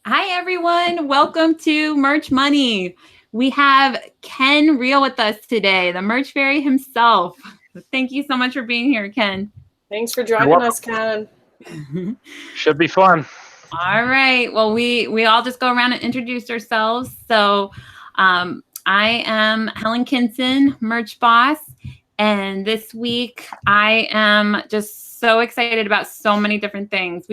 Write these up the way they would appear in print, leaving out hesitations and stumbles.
Hi, everyone. Welcome to Merch Money. We have Ken Reil with us today, the merch fairy himself. Thank you so much for being here, Ken. Thanks for joining us, Ken. Should be fun. All right. Well, we all just go around and introduce ourselves. So I am Helen Kinson, merch boss. And this week I am just so excited about so many different things.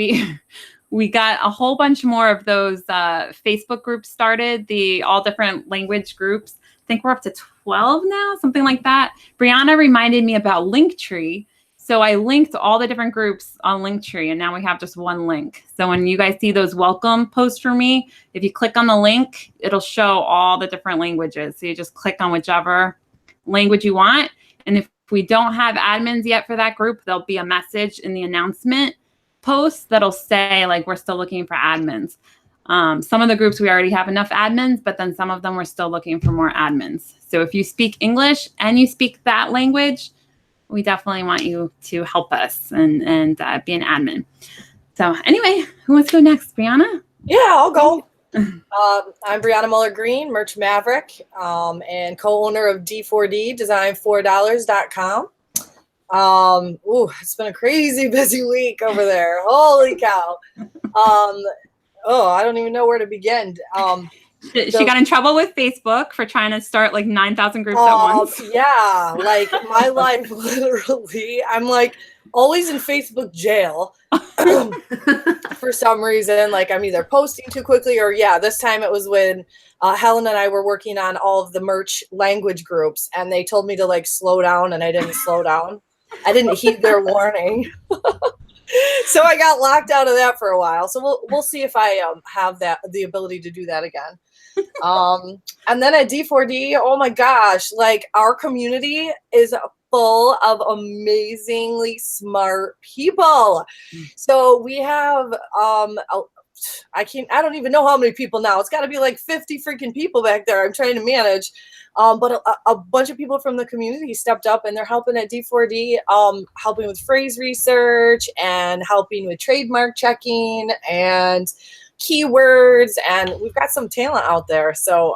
We got a whole bunch more of those Facebook groups started, the all different language groups. I think we're up to 12 now, something like that. Brianna reminded me about Linktree. So I linked all the different groups on Linktree, and now we have just one link. So when you guys see those welcome posts for me, if you click on the link, it'll show all the different languages. So you just click on whichever language you want. And if we don't have admins yet for that group, there'll be a message in the announcement post that'll say, like, we're still looking for admins. Some of the groups we already have enough admins, but then some of them we're still looking for more admins. So if you speak English and you speak that language, we definitely want you to help us and be an admin. So anyway, who wants to go next? Brianna? Yeah, I'll go. I'm Brianna Moller Greene, Merch Maverick, and co-owner of D4D, design4dollars.com. It's been a crazy busy week over there. Holy cow. I don't even know where to begin. She got in trouble with Facebook for trying to start like 9,000 groups at once. Yeah, like my life literally, I'm like always in Facebook jail for some reason. Like I'm either posting too quickly or this time it was when Helen and I were working on all of the merch language groups and they told me to like slow down and I didn't slow down. I didn't heed their warning. So I got locked out of that for a while. So we'll see if I have the ability to do that again. And then at D4D, oh my gosh, like our community is full of amazingly smart people. So we have I don't even know how many people now. It's got to be like 50 freaking people back there I'm trying to manage. But a bunch of people from the community stepped up and they're helping at D4D, helping with phrase research and helping with trademark checking and keywords. And we've got some talent out there. So,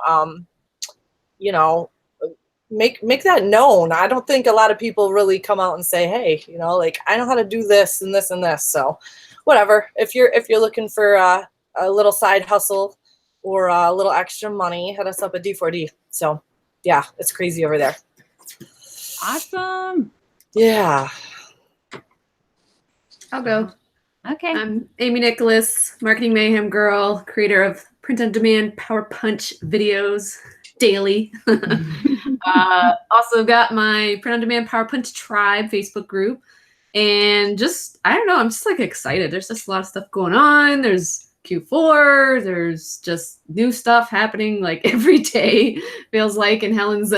make that known. I don't think a lot of people really come out and say, hey, like I know how to do this and this and this. So whatever, if you're looking for a little side hustle or a little extra money, hit us up at D4D. So yeah, it's crazy over there. Awesome. Yeah. I'll go. Okay. I'm Amy Nicholas, marketing mayhem girl, creator of print on demand power punch videos daily. Also got my print on demand power punch tribe Facebook group. And just, I don't know, I'm just like excited. There's just a lot of stuff going on. There's Q4, there's just new stuff happening like every day, feels like, in Helen's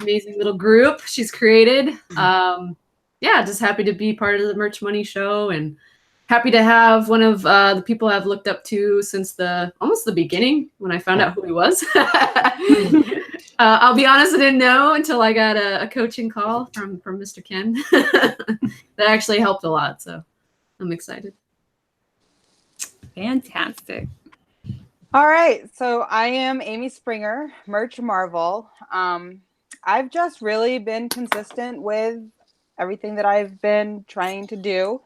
amazing little group she's created. Just happy to be part of the Merch Money show and happy to have one of the people I've looked up to since almost the beginning when I found out who he was. I'll be honest, I didn't know until I got a coaching call from Mr. Ken. That actually helped a lot, so I'm excited. Fantastic. All right. So I am Amy Springer, Merch Marvel. I've just really been consistent with everything that I've been trying to do.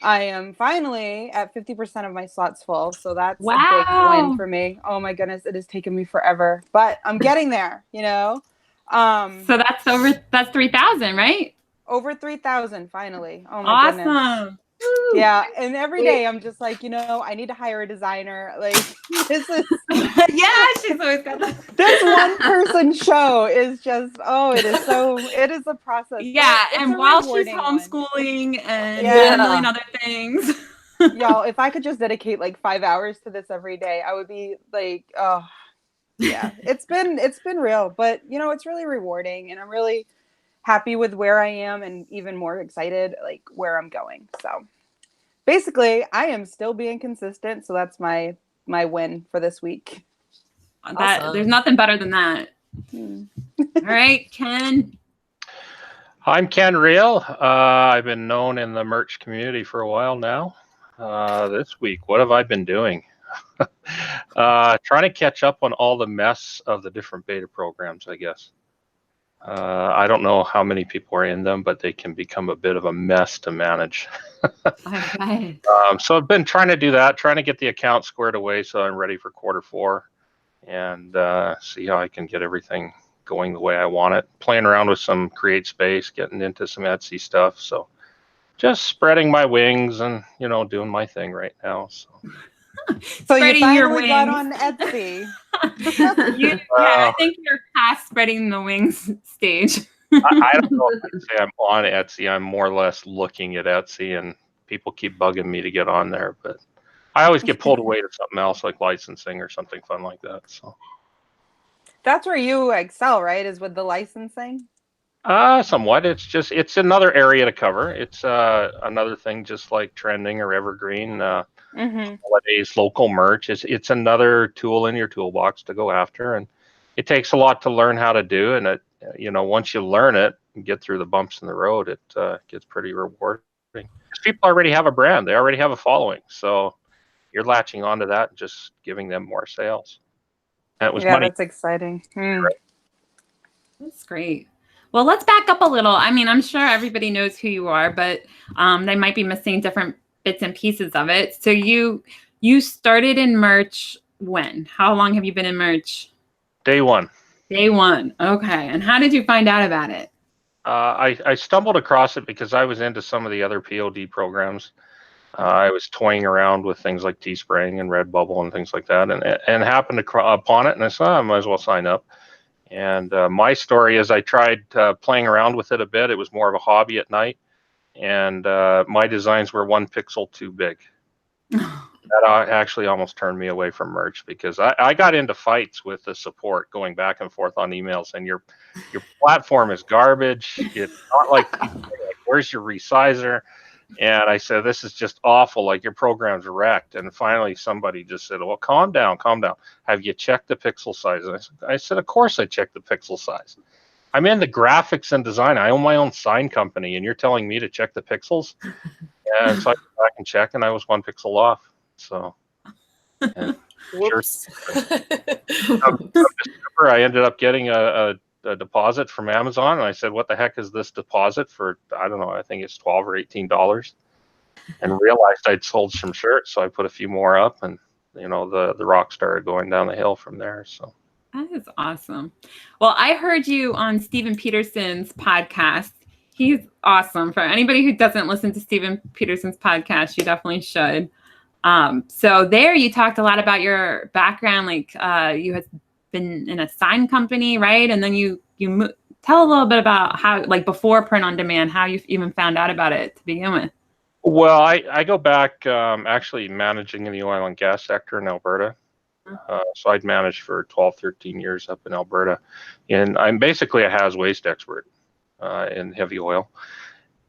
I am finally at 50% of my slots full. So that's a big win for me. Oh my goodness. It has taken me forever, but I'm getting there, So that's 3,000, right? Over 3,000 finally. Oh my goodness. Awesome. Yeah, and every day I'm just like, I need to hire a designer. Like this is she's always got that. This one person show is just it is a process. Yeah, and while she's homeschooling and handling other things. Y'all, if I could just dedicate like 5 hours to this every day, I would be like, oh yeah. It's been real, but it's really rewarding and I'm really happy with where I am and even more excited like where I'm going. So basically I am still being consistent. So that's my win for this week. Awesome. There's nothing better than that. All right, Ken. I'm Ken Reil. I've been known in the merch community for a while now. This week, what have I been doing? Trying to catch up on all the mess of the different beta programs, I guess. I don't know how many people are in them, but they can become a bit of a mess to manage. Okay. So I've been trying to do that, trying to get the account squared away so I'm ready for Q4 and see how I can get everything going the way I want it. Playing around with some Create Space, getting into some Etsy stuff. So just spreading my wings and, doing my thing right now. So you Spreading your finally got wings. on Etsy. I think you're past spreading the wings stage. I don't know if I'd say I'm on Etsy. I'm more or less looking at Etsy, and people keep bugging me to get on there, but I always get pulled away to something else like licensing or something fun like that. So That's where you excel, right? Is with the licensing? somewhat. It's another area to cover. It's another thing just like trending or evergreen, holidays, local merch. It's another tool in your toolbox to go after, and it takes a lot to learn how to do. And it, once you learn it and get through the bumps in the road, it gets pretty rewarding. Because people already have a brand, they already have a following, so you're latching onto that and just giving them more sales. And it was money. That's exciting. That's great. Well, let's back up a little. I mean, I'm sure everybody knows who you are, but they might be missing different bits and pieces of it. So you started in merch when? How long have you been in merch? Day one. Day one. Okay. And how did you find out about it? I stumbled across it because I was into some of the other POD programs. I was toying around with things like Teespring and Redbubble and things like that, and happened upon it, and I said, I might as well sign up. And my story is I tried playing around with it a bit. It was more of a hobby at night, and my designs were 1 pixel too big. That actually almost turned me away from merch because I got into fights with the support going back and forth on emails, and your platform is garbage. It's not like where's your resizer? And I said, this is just awful. Like, your program's wrecked. And finally, somebody just said, well, calm down. Have you checked the pixel size? And I said, of course I checked the pixel size. I'm in the graphics and design. I own my own sign company, and you're telling me to check the pixels? And so I went back and checked, and I was 1 pixel off. So, whoops. December, I ended up getting a deposit from Amazon, and I said, what the heck is this deposit for? I don't know, I think it's $12 or $18, and realized I'd sold some shirts, so I put a few more up, and the rock started going down the hill from there. So that is awesome. Well, I heard you on Steven Peterson's podcast. He's awesome. For anybody who doesn't listen to Steven Peterson's podcast, you definitely should. So there you talked a lot about your background, like you had been in a sign company, right? And then you tell a little bit about how, like, before print on demand, how you even found out about it to begin with. Well, I go back actually managing in the oil and gas sector in Alberta. So I'd managed for 12, 13 years up in Alberta, and I'm basically a haz waste expert in heavy oil.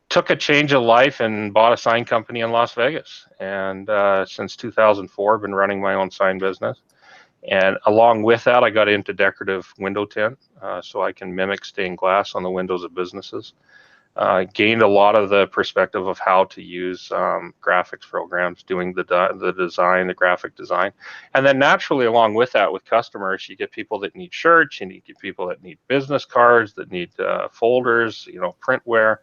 Took a change of life and bought a sign company in Las Vegas, and since 2004 been running my own sign business. And along with that, I got into decorative window tint, so I can mimic stained glass on the windows of businesses. Gained a lot of the perspective of how to use graphics programs, doing the design, the graphic design. And then naturally, along with that, with customers, you get people that need shirts, you get people that need business cards, that need folders, printware.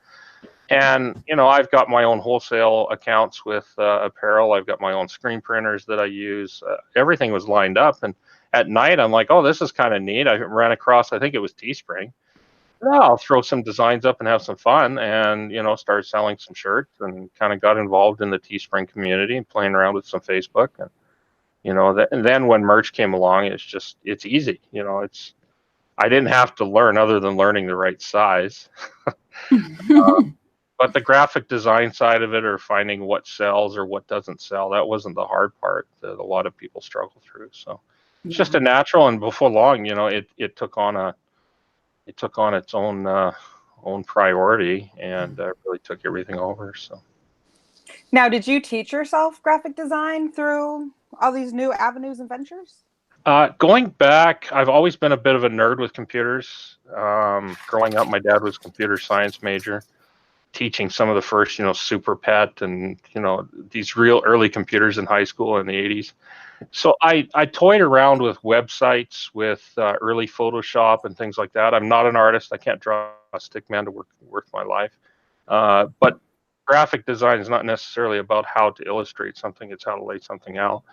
And, I've got my own wholesale accounts with apparel. I've got my own screen printers that I use. Everything was lined up. And at night, I'm like, oh, this is kind of neat. I ran across, I think it was Teespring. Yeah, I'll throw some designs up and have some fun, and, started selling some shirts, and kind of got involved in the Teespring community and playing around with some Facebook. And, and then when merch came along, it's easy. I didn't have to learn other than learning the right size. But the graphic design side of it, or finding what sells or what doesn't sell, that wasn't the hard part that a lot of people struggle through. So it's just a natural, and before long, it took on its own priority, and really took everything over. So now, did you teach yourself graphic design through all these new avenues and ventures? Going back, I've always been a bit of a nerd with computers. Growing up, my dad was a computer science major. teaching some of the first, Super Pet and, these real early computers in high school in the 80s. So I toyed around with websites, with early Photoshop and things like that. I'm not an artist. I can't draw a stick man to worth my life. But graphic design is not necessarily about how to illustrate something. It's how to lay something out.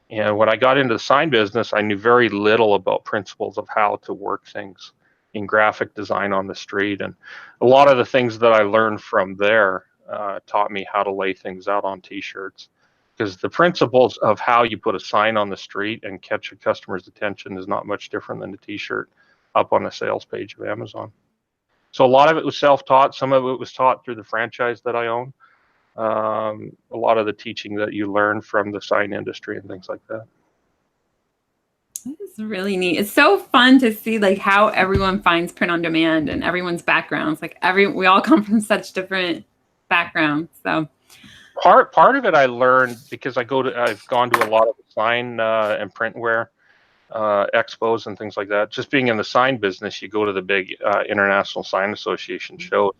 And when I got into the sign business, I knew very little about principles of how to work things in graphic design on the street. And a lot of the things that I learned from there taught me how to lay things out on T-shirts. Because the principles of how you put a sign on the street and catch a customer's attention is not much different than a T-shirt up on the sales page of Amazon. So a lot of it was self-taught. Some of it was taught through the franchise that I own. A lot of the teaching that you learn from the sign industry and things like that. It's really neat. It's so fun to see like how everyone finds print on demand and everyone's backgrounds. Like we all come from such different backgrounds. So part of it I learned because I've gone to a lot of sign and printware expos and things like that. Just being in the sign business, you go to the big International Sign Association shows.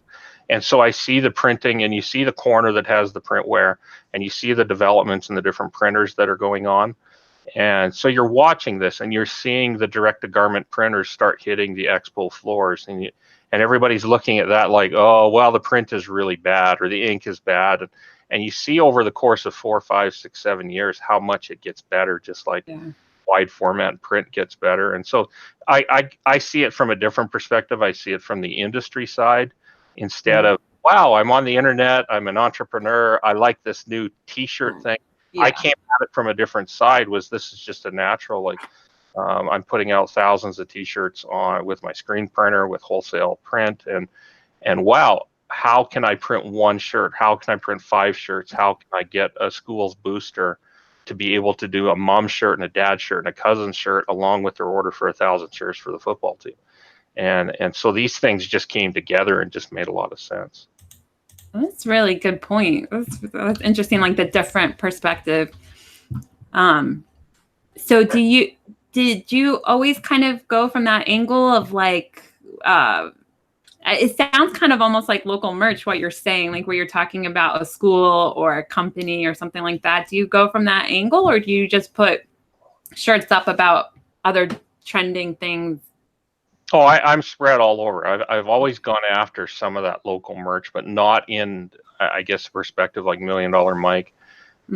And so I see the printing, and you see the corner that has the printware, and you see the developments and the different printers that are going on. And so you're watching this, and you're seeing the direct-to-garment printers start hitting the expo floors, and everybody's looking at that like, oh, well, the print is really bad, or the ink is bad. And you see over the course of 4, 5, 6, 7 years how much it gets better, just like wide format print gets better. And so I see it from a different perspective. I see it from the industry side. Instead of, wow, I'm on the internet, I'm an entrepreneur, I like this new T-shirt thing. I came at it from a different side. This is just a natural, like I'm putting out thousands of T-shirts on with my screen printer with wholesale print, and wow, how can I print one shirt? How can I print 5 shirts? How can I get a school's booster to be able to do a mom shirt and a dad shirt and a cousin shirt along with their order for 1,000 shirts for the football team? And so these things just came together and just made a lot of sense. That's a really good point. That's interesting, like the different perspective. So did you always kind of go from that angle of like, it sounds kind of almost like local merch, what you're saying, like where you're talking about a school or a company or something like that. Do you go from that angle, or do you just put shirts up about other trending things? Oh, I'm spread all over. I've always gone after some of that local merch, but not in, I guess, perspective like $1 Million Mike.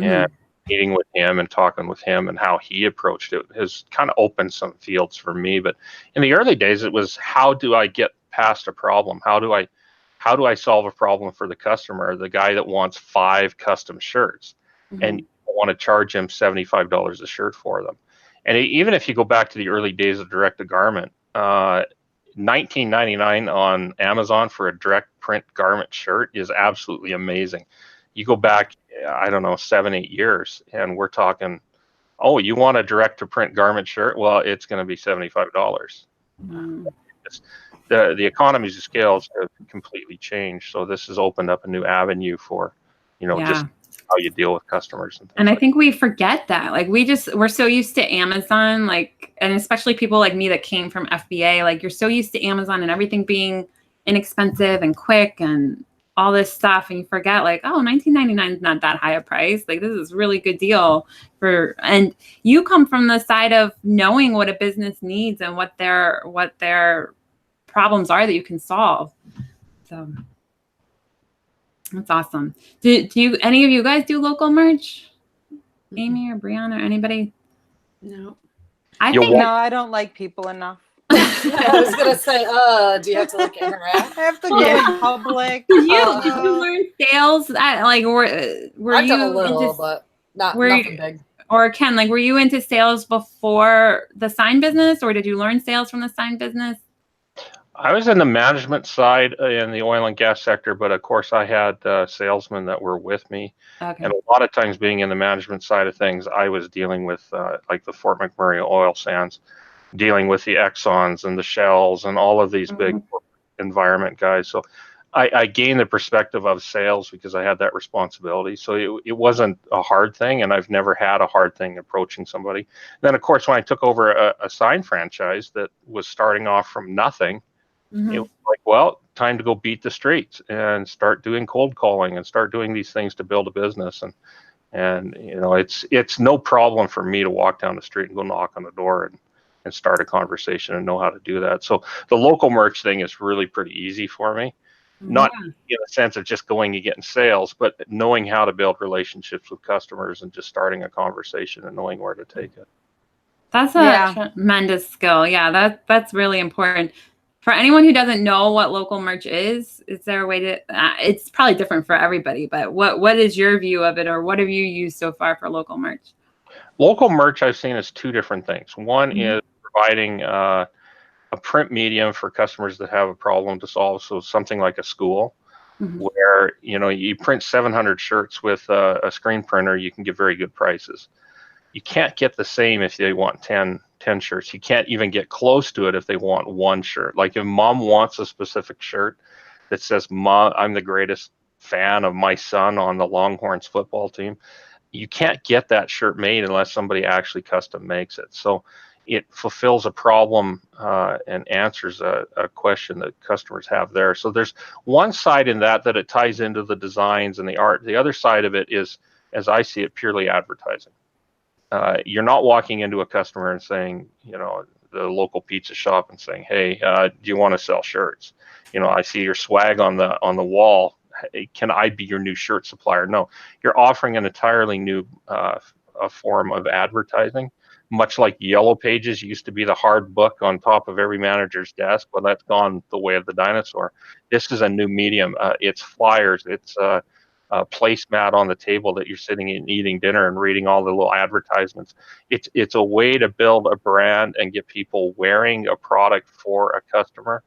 And meeting with him and talking with him and how he approached it has kind of opened some fields for me. But in the early days, it was, how do I get past a problem? How do I solve a problem for the customer, the guy that wants 5 custom shirts, and you want to charge him $75 a shirt for them? And even if you go back to the early days of direct-to-garment, $19.99 on Amazon for a direct print garment shirt is absolutely amazing. You go back, I don't know, 7, 8 years, and we're talking, oh, you want a direct to print garment shirt? Well, it's going to be $75. The economies of scale have completely changed. So this has opened up a new avenue for, just how you deal with customers. And I think we forget that. Like we're so used to Amazon, like, and especially people like me that came from FBA, like you're so used to Amazon and everything being inexpensive and quick and all this stuff. And you forget like, oh, $19.99 is not that high a price. Like this is a really good deal and you come from the side of knowing what a business needs and what their problems are that you can solve. So that's awesome. Do any of you guys do local merch? Amy or Brianna or anybody? No. No, I don't like people enough. I was gonna say, do you have to like interact? I have to go in public. Did you learn sales? Were I've you done a little, into, but nothing big. Or Ken, like, were you into sales before the sign business, or did you learn sales from the sign business? I was in the management side in the oil and gas sector, but of course I had salesmen that were with me. Okay. And a lot of times being in the management side of things, I was dealing with like the Fort McMurray oil sands, dealing with the Exxons and the Shells and all of these big environment guys. So I gained the perspective of sales because I had that responsibility. So it wasn't a hard thing, and I've never had a hard thing approaching somebody. Then, of course, when I took over a sign franchise that was starting off from nothing, it was like, well, time to go beat the streets and start doing cold calling and start doing these things to build a business. And it's no problem for me to walk down the street and go knock on the door and start a conversation and know how to do that. So the local merch thing is really pretty easy for me. Not in the sense of just going and getting sales, but knowing how to build relationships with customers and just starting a conversation and knowing where to take it. That's a tremendous skill. Yeah, that's really important. For anyone who doesn't know what local merch is there a way to, it's probably different for everybody, but what is your view of it, or what have you used so far for local merch? Local merch I've seen as two different things. One is providing a print medium for customers that have a problem to solve. So something like a school where, you print 700 shirts with a screen printer, you can get very good prices. You can't get the same if they want 10 shirts. You can't even get close to it if they want one shirt. Like if mom wants a specific shirt that says, "Mom, I'm the greatest fan of my son on the Longhorns football team," you can't get that shirt made unless somebody actually custom makes it. So it fulfills a problem and answers a question that customers have there. So there's one side in that it ties into the designs and the art. The other side of it is, as I see it, purely advertising. You're not walking into a customer and saying, the local pizza shop and saying, "Hey, do you want to sell shirts? I see your swag on the wall. Hey, can I be your new shirt supplier?" No, you're offering an entirely new a form of advertising, much like Yellow Pages used to be the hard book on top of every manager's desk. Well, that's gone the way of the dinosaur. This is a new medium. It's flyers. It's a placemat on the table that you're sitting and eating dinner and reading all the little advertisements. It's a way to build a brand and get people wearing a product for a customer.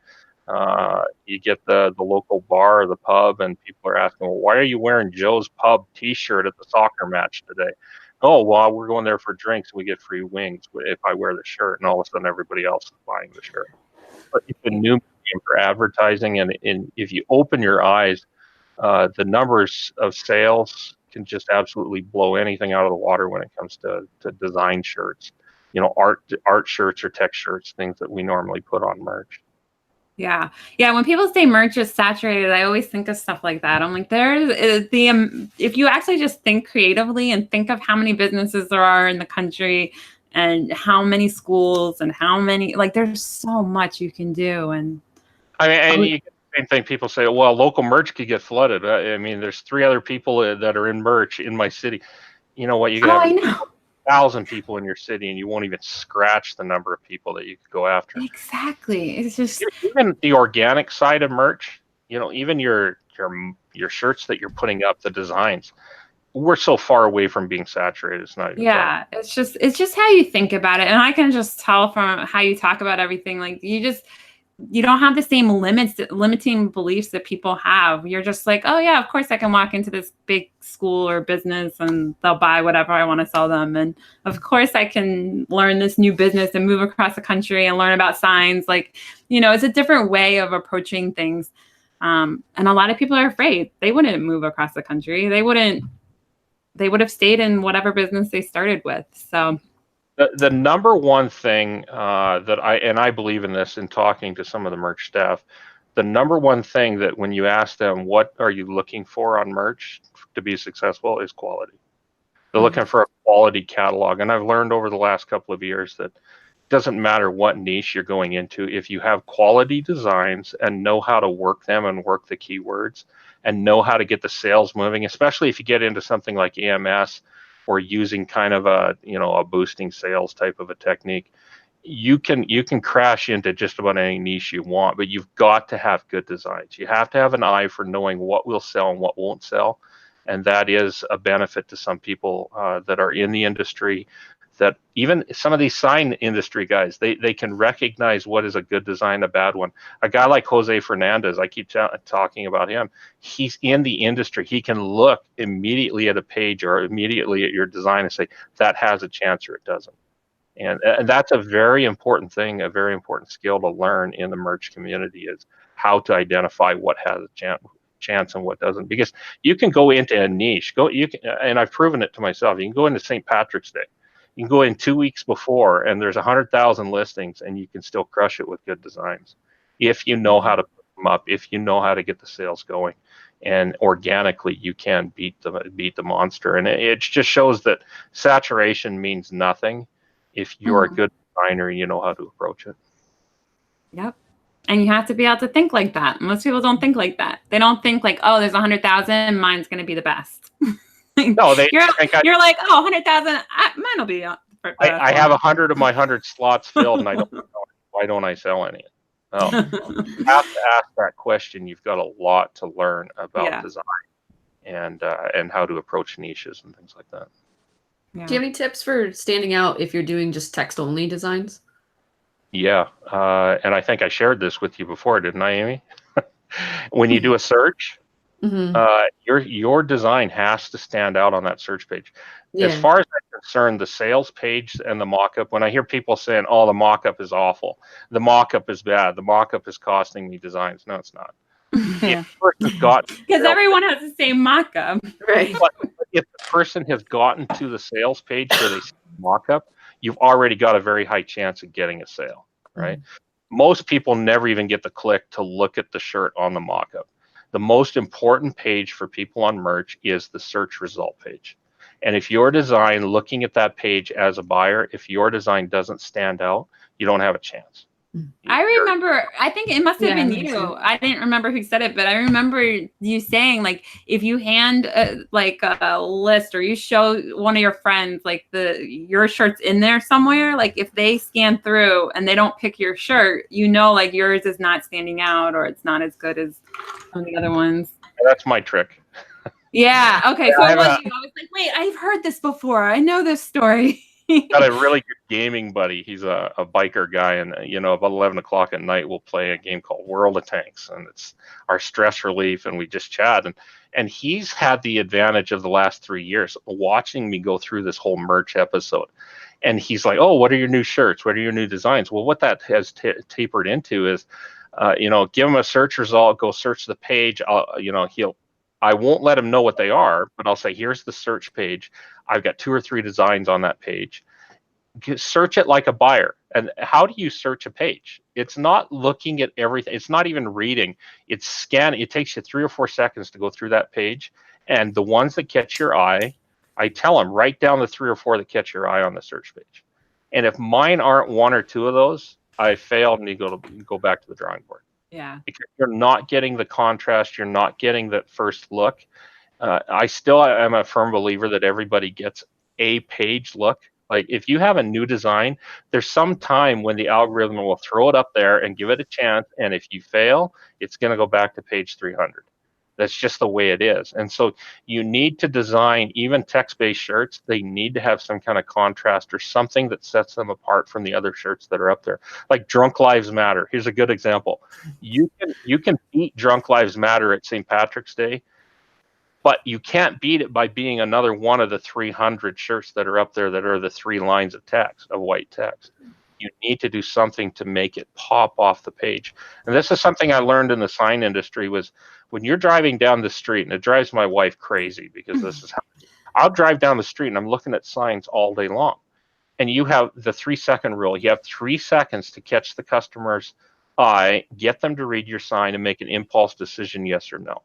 You get the local bar or the pub, and people are asking, "Well, why are you wearing Joe's Pub T-shirt at the soccer match today?" "Oh, well, we're going there for drinks. We get free wings if I wear the shirt." And all of a sudden, everybody else is buying the shirt. But it's a new medium for advertising, and if you open your eyes, the numbers of sales can just absolutely blow anything out of the water when it comes to design shirts, art shirts or tech shirts, things that we normally put on merch. Yeah. When people say merch is saturated, I always think of stuff like that. I'm like, if you actually just think creatively and think of how many businesses there are in the country and how many schools and how many, there's so much you can do. And you get the same thing. People say, "Well, local merch could get flooded." There's 3 other people that are in merch in my city. You know what? You could have 1,000 people in your city, and you won't even scratch the number of people that you could go after. Exactly. It's just even the organic side of merch. Even your shirts that you're putting up, the designs. We're so far away from being saturated. It's not even funny. It's just how you think about it, and I can just tell from how you talk about everything. Like you don't have the same limiting beliefs that people have. You're just like, "Oh yeah, of course I can walk into this big school or business and they'll buy whatever I want to sell them. And of course I can learn this new business and move across the country and learn about signs." It's a different way of approaching things. And a lot of people are afraid. They wouldn't move across the country. They would have stayed in whatever business they started with. So the number one thing that I believe in this in talking to some of the merch staff, the number one thing that when you ask them, "What are you looking for on merch to be successful?" is quality. They're looking for a quality catalog. And I've learned over the last couple of years that it doesn't matter what niche you're going into. If you have quality designs and know how to work them and work the keywords and know how to get the sales moving, especially if you get into something like EMS or using kind of a boosting sales type of a technique, you can crash into just about any niche you want, but you've got to have good designs. You have to have an eye for knowing what will sell and what won't sell. And that is a benefit to some people that are in the industry, that even some of these sign industry guys, they can recognize what is a good design, a bad one. A guy like Jose Fernandez, I keep talking about him. He's in the industry. He can look immediately at a page or immediately at your design and say, that has a chance or it doesn't. And that's a very important thing, a very important skill to learn in the merch community, is how to identify what has a chance and what doesn't. Because you can go into a niche, and I've proven it to myself. You can go into St. Patrick's Day. You can go in 2 weeks before, and there's 100,000 listings, and you can still crush it with good designs if you know how to put them up if you know how to get the sales going. And organically, you can beat the monster. And it just shows that saturation means nothing if you're a good designer and you know how to approach it. Yep. And you have to be able to think like that. Most people don't think like that. They don't think like, oh, there's 100,000, mine's going to be the best. No, you're like, oh, 100,000, mine will be. I have 100 of my 100 slots filled, and I don't know, why don't I sell any? No, you have to ask that question. You've got a lot to learn about design and how to approach niches and things like that. Yeah. Do you have any tips for standing out if you're doing just text-only designs? Yeah, and I think I shared this with you before, didn't I, Amy? When you do a search, your design has to stand out on that search page. Yeah. As far as I'm concerned, the sales page and the mock-up, when I hear people saying, oh, the mock-up is awful, the mock-up is bad, the mock-up is costing me designs. No, it's not. Because everyone has the same mock-up. Right. But if the person has gotten to the sales page where they see the mock-up, you've already got a very high chance of getting a sale, right? Most people never even get the click to look at the shirt on the mock-up. The most important page for people on merch is the search result page. And if your design, looking at that page as a buyer, if your design doesn't stand out, you don't have a chance. I remember, I think it must have been you. I didn't remember who said it, but I remember you saying, like, if you hand like a list or you show one of your friends, like your shirt's in there somewhere, like if they scan through and they don't pick your shirt, you know, like yours is not standing out or it's not as good as some of the other ones. That's my trick. Yeah. Okay. So it was you. I was like, wait, I've heard this before. I know this story. Got a really good gaming buddy. He's a biker guy, and about 11 o'clock at night we'll play a game called World of Tanks, and it's our stress relief, and we just chat. And he's had the advantage of the last 3 years watching me go through this whole merch episode. And he's like, "Oh, what are your new shirts? What are your new designs?" Well, what that has tapered into is, give him a search result, go search the page. I won't let him know what they are, but I'll say, here's the search page. I've got 2 or 3 designs on that page. Search it like a buyer. And how do you search a page? It's not looking at everything. It's not even reading. It's scanning. It takes you 3 or 4 seconds to go through that page. And the ones that catch your eye, I tell them, write down the 3 or 4 that catch your eye on the search page. And if mine aren't 1 or 2 of those, I failed, and you go back to the drawing board. Yeah. Because you're not getting the contrast, you're not getting that first look. I still am a firm believer that everybody gets a page look. Like if you have a new design, there's some time when the algorithm will throw it up there and give it a chance. And if you fail, it's going to go back to page 300. That's just the way it is. And so you need to design, even text-based shirts, they need to have some kind of contrast or something that sets them apart from the other shirts that are up there. Like Drunk Lives Matter. Here's a good example. You can beat Drunk Lives Matter at St. Patrick's Day, but you can't beat it by being another one of the 300 shirts that are up there that are the 3 lines of text, of white text. You need to do something to make it pop off the page. And this is something I learned in the sign industry was when you're driving down the street, and it drives my wife crazy because this is how I'll drive down the street and I'm looking at signs all day long. And you have the 3-second rule. You have 3 seconds to catch the customer's eye, get them to read your sign and make an impulse decision, yes or no.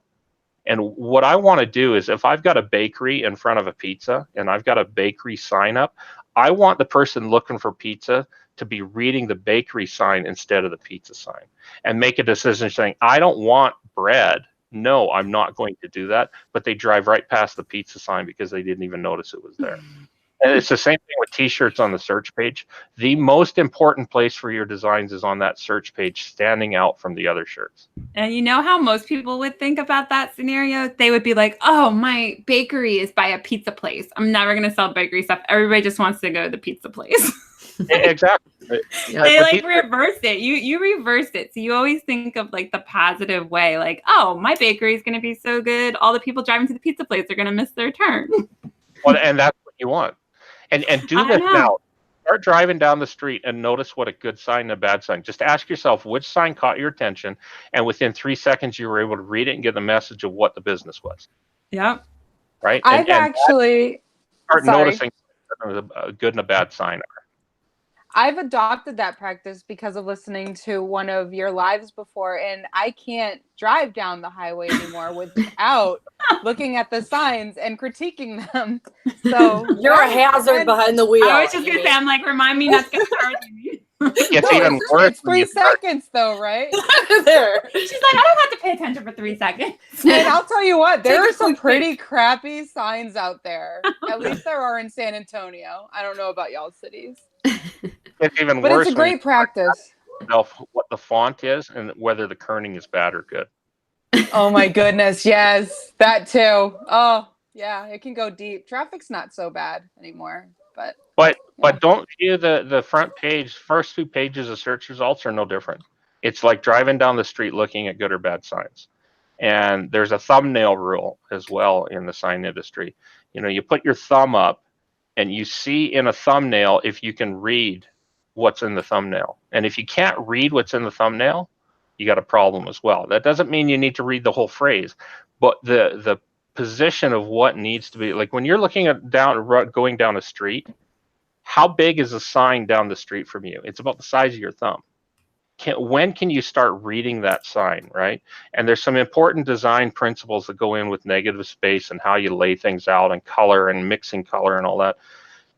And what I want to do is if I've got a bakery in front of a pizza and I've got a bakery sign up, I want the person looking for pizza to be reading the bakery sign instead of the pizza sign and make a decision saying, I don't want bread. No, I'm not going to do that. But they drive right past the pizza sign because they didn't even notice it was there. And it's the same thing with t-shirts on the search page. The most important place for your designs is on that search page, standing out from the other shirts. And you know how most people would think about that scenario? They would be like, oh, my bakery is by a pizza place. I'm never going to sell bakery stuff. Everybody just wants to go to the pizza place. Exactly. Yeah. They like reversed it. You reversed it. So you always think of like the positive way, like, oh, my bakery is going to be so good. All the people driving to the pizza place are going to miss their turn. Well, and that's what you want. And do this now. Start driving down the street and notice what a good sign and a bad sign. Just ask yourself which sign caught your attention, and within 3 seconds you were able to read it and get the message of what the business was. Yep. Right. I've actually start noticing what a good and a bad sign are. I've adopted that practice because of listening to one of your lives before, and I can't drive down the highway anymore without looking at the signs and critiquing them. So You're a hazard behind the wheel. I was just gonna say, I'm like, remind me not to get started. It gets even worse. It's 3 seconds though, right? There. She's like, I don't have to pay attention for 3 seconds. And I'll tell you what, there Take are a some quick pretty crappy signs out there. At least there are in San Antonio. I don't know about y'all's cities. It's even But worse. it's a great practice. What the font is and whether the kerning is bad or good. Oh my goodness, yes, that too. Oh yeah, it can go deep. Traffic's not so bad anymore, But don't view the front page. First 2 pages of search results are no different. It's like driving down the street looking at good or bad signs. And there's a thumbnail rule as well in the sign industry. You know, you put your thumb up and you see in a thumbnail if you can read what's in the thumbnail. And if you can't read what's in the thumbnail, you got a problem as well. That doesn't mean you need to read the whole phrase, but the position of what needs to be, like when you're looking at going down a street, how big is a sign down the street from you? It's about the size of your thumb. When can you start reading that sign, right? And there's some important design principles that go in with negative space and how you lay things out and color and mixing color and all that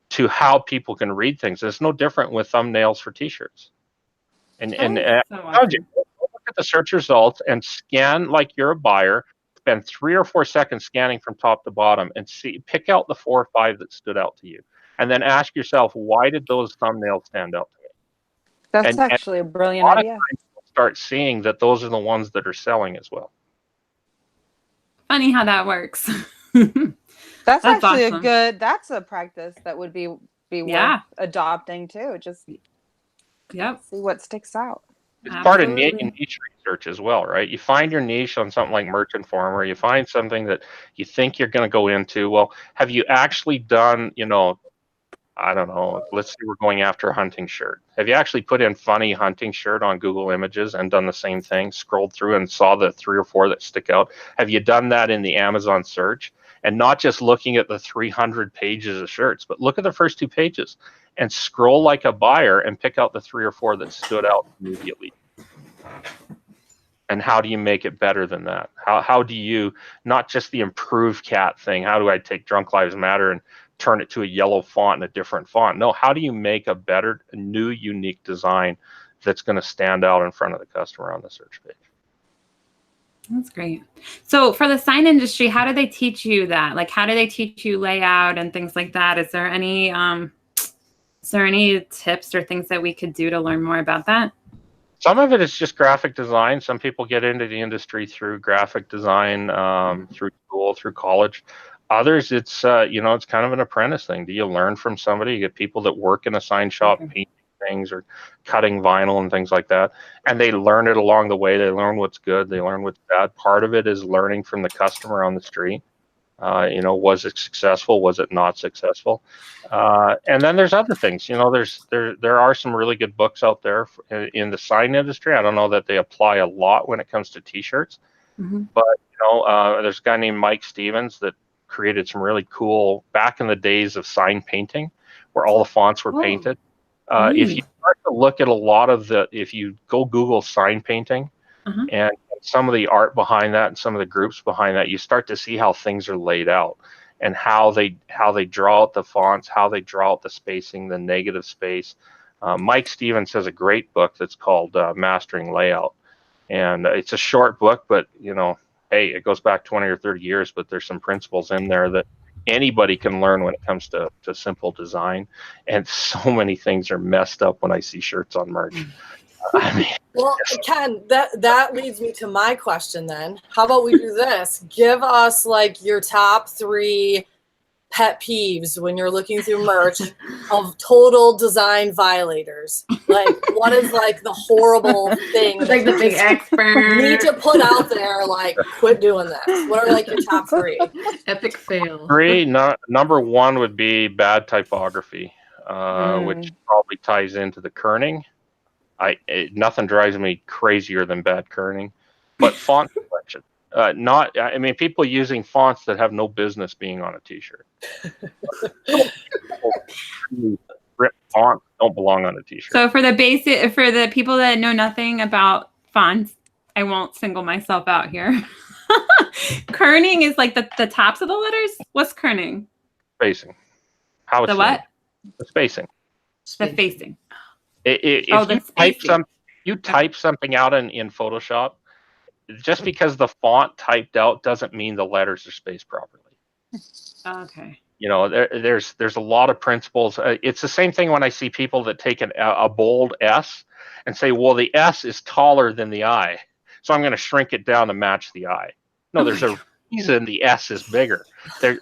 to how people can read things. It's no different with thumbnails for t-shirts. And So awesome. look at the search results and scan like you're a buyer. Spend 3 or 4 seconds scanning from top to bottom and pick out the 4 or 5 that stood out to you. And then ask yourself, why did those thumbnails stand out to me? that's actually a brilliant A lot of idea. times you'll start seeing that those are the ones that are selling as well. Funny how that works. That's actually awesome. that's a practice that would be Yeah. worth adopting too. Just Yep. see what sticks out. It's part of Absolutely. niche research as well, right? You find your niche on something like Merchant Farmer. You find something that you think you're going to go into. Well, have you actually done, I don't know, let's say we're going after a hunting shirt. Have you actually put in funny hunting shirt on Google Images and done the same thing, scrolled through and saw the 3 or 4 that stick out? Have you done that in the Amazon search? And not just looking at the 300 pages of shirts, but look at the first 2 pages and scroll like a buyer and pick out the 3 or 4 that stood out immediately. And how do you make it better than that? How do you, not just the improved cat thing, how do I take Drunk Lives Matter and turn it to a yellow font and a different font? No, how do you make a better, new, unique design that's going to stand out in front of the customer on the search page? That's great. So for the sign industry, how do they teach you that? Like, how do they teach you layout and things like that? Is there any tips or things that we could do to learn more about that? Some of it is just graphic design. Some people get into the industry through graphic design, through school, through college. Others, it's it's kind of an apprentice thing. Do you learn from somebody? You get people that work in a sign shop, painting things or cutting vinyl and things like that, and they learn it along the way. They learn what's good. They learn what's bad. Part of it is learning from the customer on the street. Was it successful? Was it not successful? And then there's other things. There are some really good books out there in the sign industry. I don't know that they apply a lot when it comes to t-shirts, but there's a guy named Mike Stevens that created some really cool, back in the days of sign painting, where all the fonts were painted. If you start to look at a lot of if you go Google sign painting and some of the art behind that and some of the groups behind that, you start to see how things are laid out and how they draw out the fonts, how they draw out the spacing, the negative space. Mike Stevens has a great book that's called Mastering Layout. And it's a short book, but, hey, it goes back 20 or 30 years, but there's some principles in there that anybody can learn when it comes to simple design. And so many things are messed up when I see shirts on merch. Well, Ken, that leads me to my question then. How about we do this? Give us like your top 3 pet peeves when you're looking through merch of total design violators. Like, what is like the horrible thing like the big expert need to put out there? Like, quit doing this. What are like your top 3? epic fail? 3, number 1 would be bad typography, which probably ties into the kerning. Nothing drives me crazier than bad kerning, but font selection. People using fonts that have no business being on a t-shirt. Rip fonts don't belong on a t-shirt. So for the people that know nothing about fonts, I won't single myself out here. Kerning is like the tops of the letters. What's kerning? Spacing. How it's The what? The spacing. The facing. If you type something out in Photoshop, just because the font typed out doesn't mean the letters are spaced properly. Okay. You know, there's a lot of principles. It's the same thing when I see people that take a bold S and say, well, the S is taller than the I, so I'm going to shrink it down to match the I. No, there's a reason the S is bigger. There's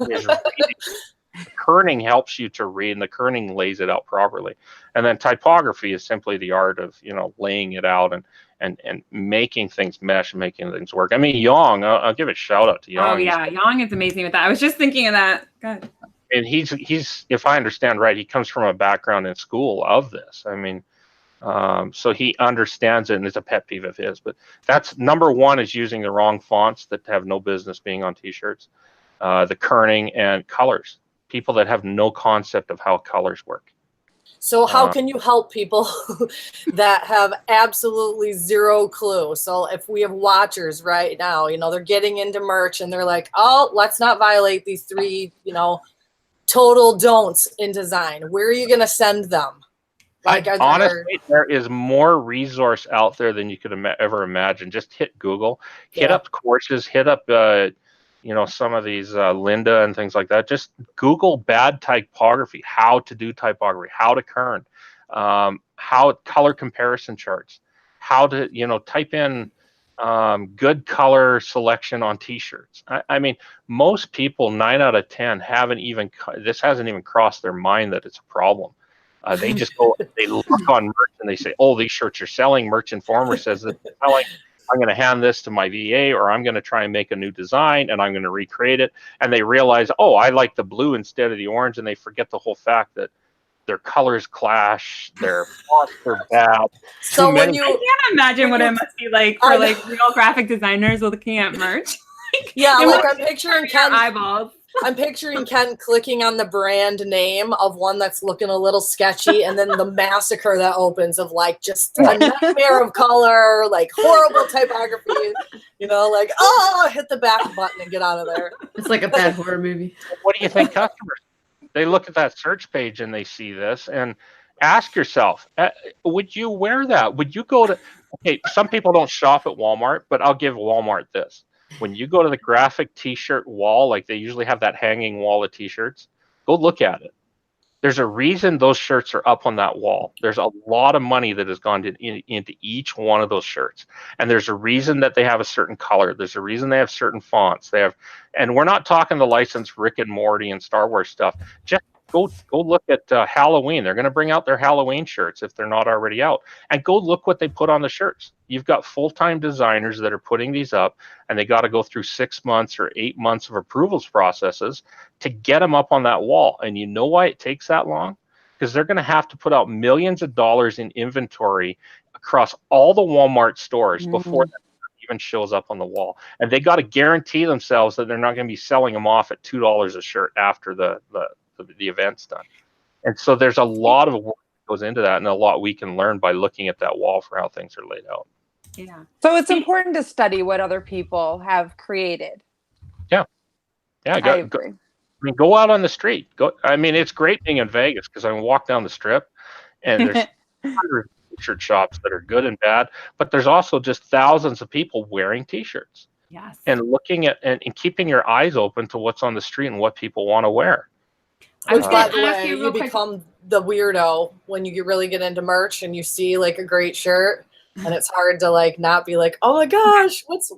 kerning helps you to read, and the kerning lays it out properly. And then typography is simply the art of, you know, laying it out and making things mesh, making things work. I mean, Yong, I'll give a shout out to Yong. Oh yeah, Yong is amazing with that. I was just thinking of that. Good. And he's if I understand right, he comes from a background in school of this. I mean, so he understands it, and it's a pet peeve of his. But that's number one, is using the wrong fonts that have no business being on t-shirts. The kerning and colors. People that have no concept of how colors work. So how can you help people that have absolutely zero clue? So if we have watchers right now, you know, they're getting into merch and they're like, oh, let's not violate these 3, you know, total don'ts in design. Where are you going to send them? Like, honestly, there is more resource out there than you could ever imagine. Just hit Google, hit up courses, hit up, you know, some of these Linda and things like that. Just Google bad typography, how to do typography, how to kern, how color comparison charts, how to, you know, type in good color selection on t-shirts. I mean, most people, 9 out of 10, this hasn't even crossed their mind that it's a problem. They just go, they look on merch and they say, oh, these shirts are selling. Merch Informer says that they're selling. I'm going to hand this to my VA, or I'm going to try and make a new design and I'm going to recreate it. And they realize, oh, I like the blue instead of the orange. And they forget the whole fact that their colors clash, their fonts are bad. So I can't imagine what it must be like for like real graphic designers looking at merch. Like I'm picturing Ken. Eyeballs. I'm picturing Ken clicking on the brand name of one that's looking a little sketchy, and then the massacre that opens of like just a nightmare of color, like horrible typography, you know, like, oh, hit the back button and get out of there. It's like a bad horror movie. What do you think customers? They look at that search page and they see this, and ask yourself, would you wear that? Would you go to, okay, some people don't shop at Walmart, but I'll give Walmart this. When you go to the graphic t-shirt wall, like they usually have that hanging wall of t-shirts, go look at it. There's a reason those shirts are up on that wall. There's a lot of money that has gone into each one of those shirts. And there's a reason that they have a certain color. There's a reason they have certain fonts. And we're not talking the licensed Rick and Morty and Star Wars stuff. Just go look at Halloween. They're going to bring out their Halloween shirts if they're not already out. And go look what they put on the shirts. You've got full-time designers that are putting these up, and they got to go through 6 months or 8 months of approvals processes to get them up on that wall. And you know why it takes that long? Because they're going to have to put out millions of dollars in inventory across all the Walmart stores before that even shows up on the wall. And they got to guarantee themselves that they're not going to be selling them off at $2 a shirt after the event's done. And so there's a lot of work that goes into that, and a lot we can learn by looking at that wall for how things are laid out. Yeah. So it's important to study what other people have created. Yeah. I agree. Go out on the street. I mean, it's great being in Vegas because I can walk down the strip and there's hundreds of t-shirt shops that are good and bad, but there's also just thousands of people wearing t-shirts. Yes. And looking at and keeping your eyes open to what's on the street and what people want to wear. Which, by the way, you become the weirdo when you really get into merch and you see like a great shirt, and it's hard to like not be like, oh my gosh, what's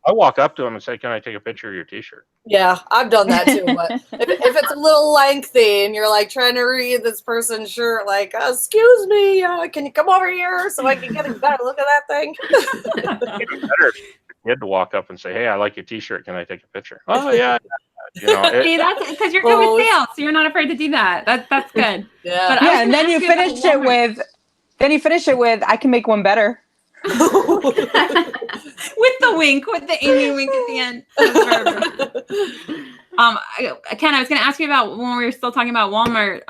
I walk up to them and say, can I take a picture of your t-shirt? Yeah, I've done that too. But if it's a little lengthy and you're like trying to read this person's shirt, like, excuse me, can you come over here so I can get a better look at that thing? It's better if you had to walk up and say, hey, I like your t-shirt. Can I take a picture? Oh, yeah. You know, see, that's because you're good with sales, so you're not afraid to do that. That's good. Yeah, but and then you finish it with, I can make one better. With the wink, with the Amy wink at the end. Ken, I was going to ask you about when we were still talking about Walmart.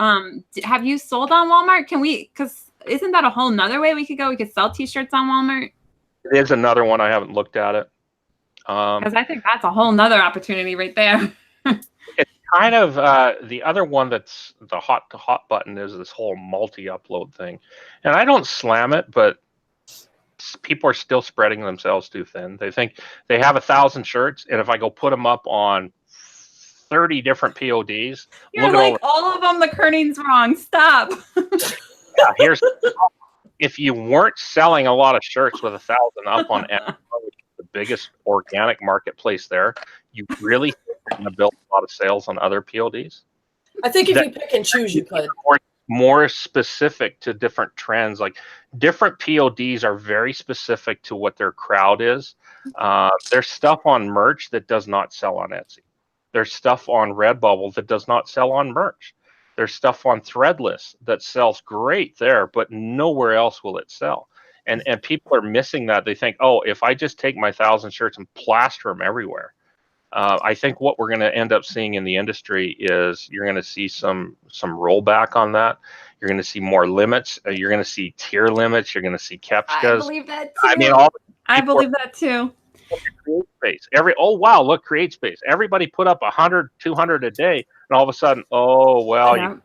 Have you sold on Walmart? Because isn't that a whole nother way we could go? We could sell t-shirts on Walmart. It is another one. I haven't looked at it. Because I think that's a whole nother opportunity right there. It's kind of the other one that's the hot button is this whole multi-upload thing. And I don't slam it, but people are still spreading themselves too thin. They think they have 1,000 shirts, and if I go put them up on 30 different PODs, You're like, all of them, the kerning's wrong. Stop. Yeah, if you weren't selling a lot of shirts with 1,000 up on Amazon, which is the biggest organic marketplace there, you really think you're going to build a lot of sales on other PODs? I think if you pick and choose, you could. More specific to different trends. Like different PODs are very specific to what their crowd is. There's stuff on merch that does not sell on Etsy. There's stuff on Redbubble that does not sell on merch. There's stuff on Threadless that sells great there, but nowhere else will it sell. And people are missing that. They think, oh, if I just take my 1,000 shirts and plaster them everywhere. I think what we're going to end up seeing in the industry is you're going to see some rollback on that. You're going to see more limits. You're going to see tier limits. You're going to see Kepskas. I believe that too. I mean, I believe that too. Space. Wow, look, Create Space. Everybody put up 100, 200 a day, and all of a sudden, oh well, Yeah. you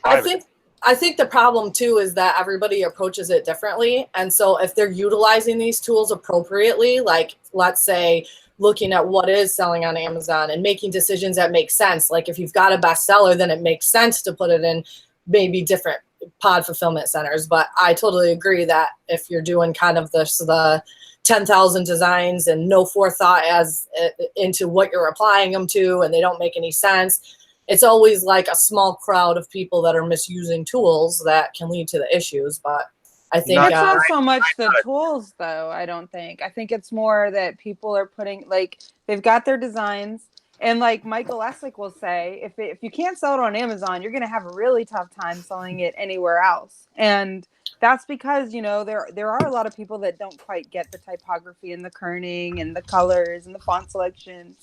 25. I think the problem too is that everybody approaches it differently. And so if they're utilizing these tools appropriately, like let's say looking at what is selling on Amazon and making decisions that make sense. Like if you've got a bestseller, then it makes sense to put it in maybe different pod fulfillment centers. But I totally agree that if you're doing kind of the 10,000 designs and no forethought as into what you're applying them to, and they don't make any sense, it's always like a small crowd of people that are misusing tools that can lead to the issues. But I think it's not so much the tools, though. I don't think. I think it's more that people are putting, like, they've got their designs, and like Michael Essick will say, if you can't sell it on Amazon, you're going to have a really tough time selling it anywhere else. And that's because, you know, there are a lot of people that don't quite get the typography and the kerning and the colors and the font selections.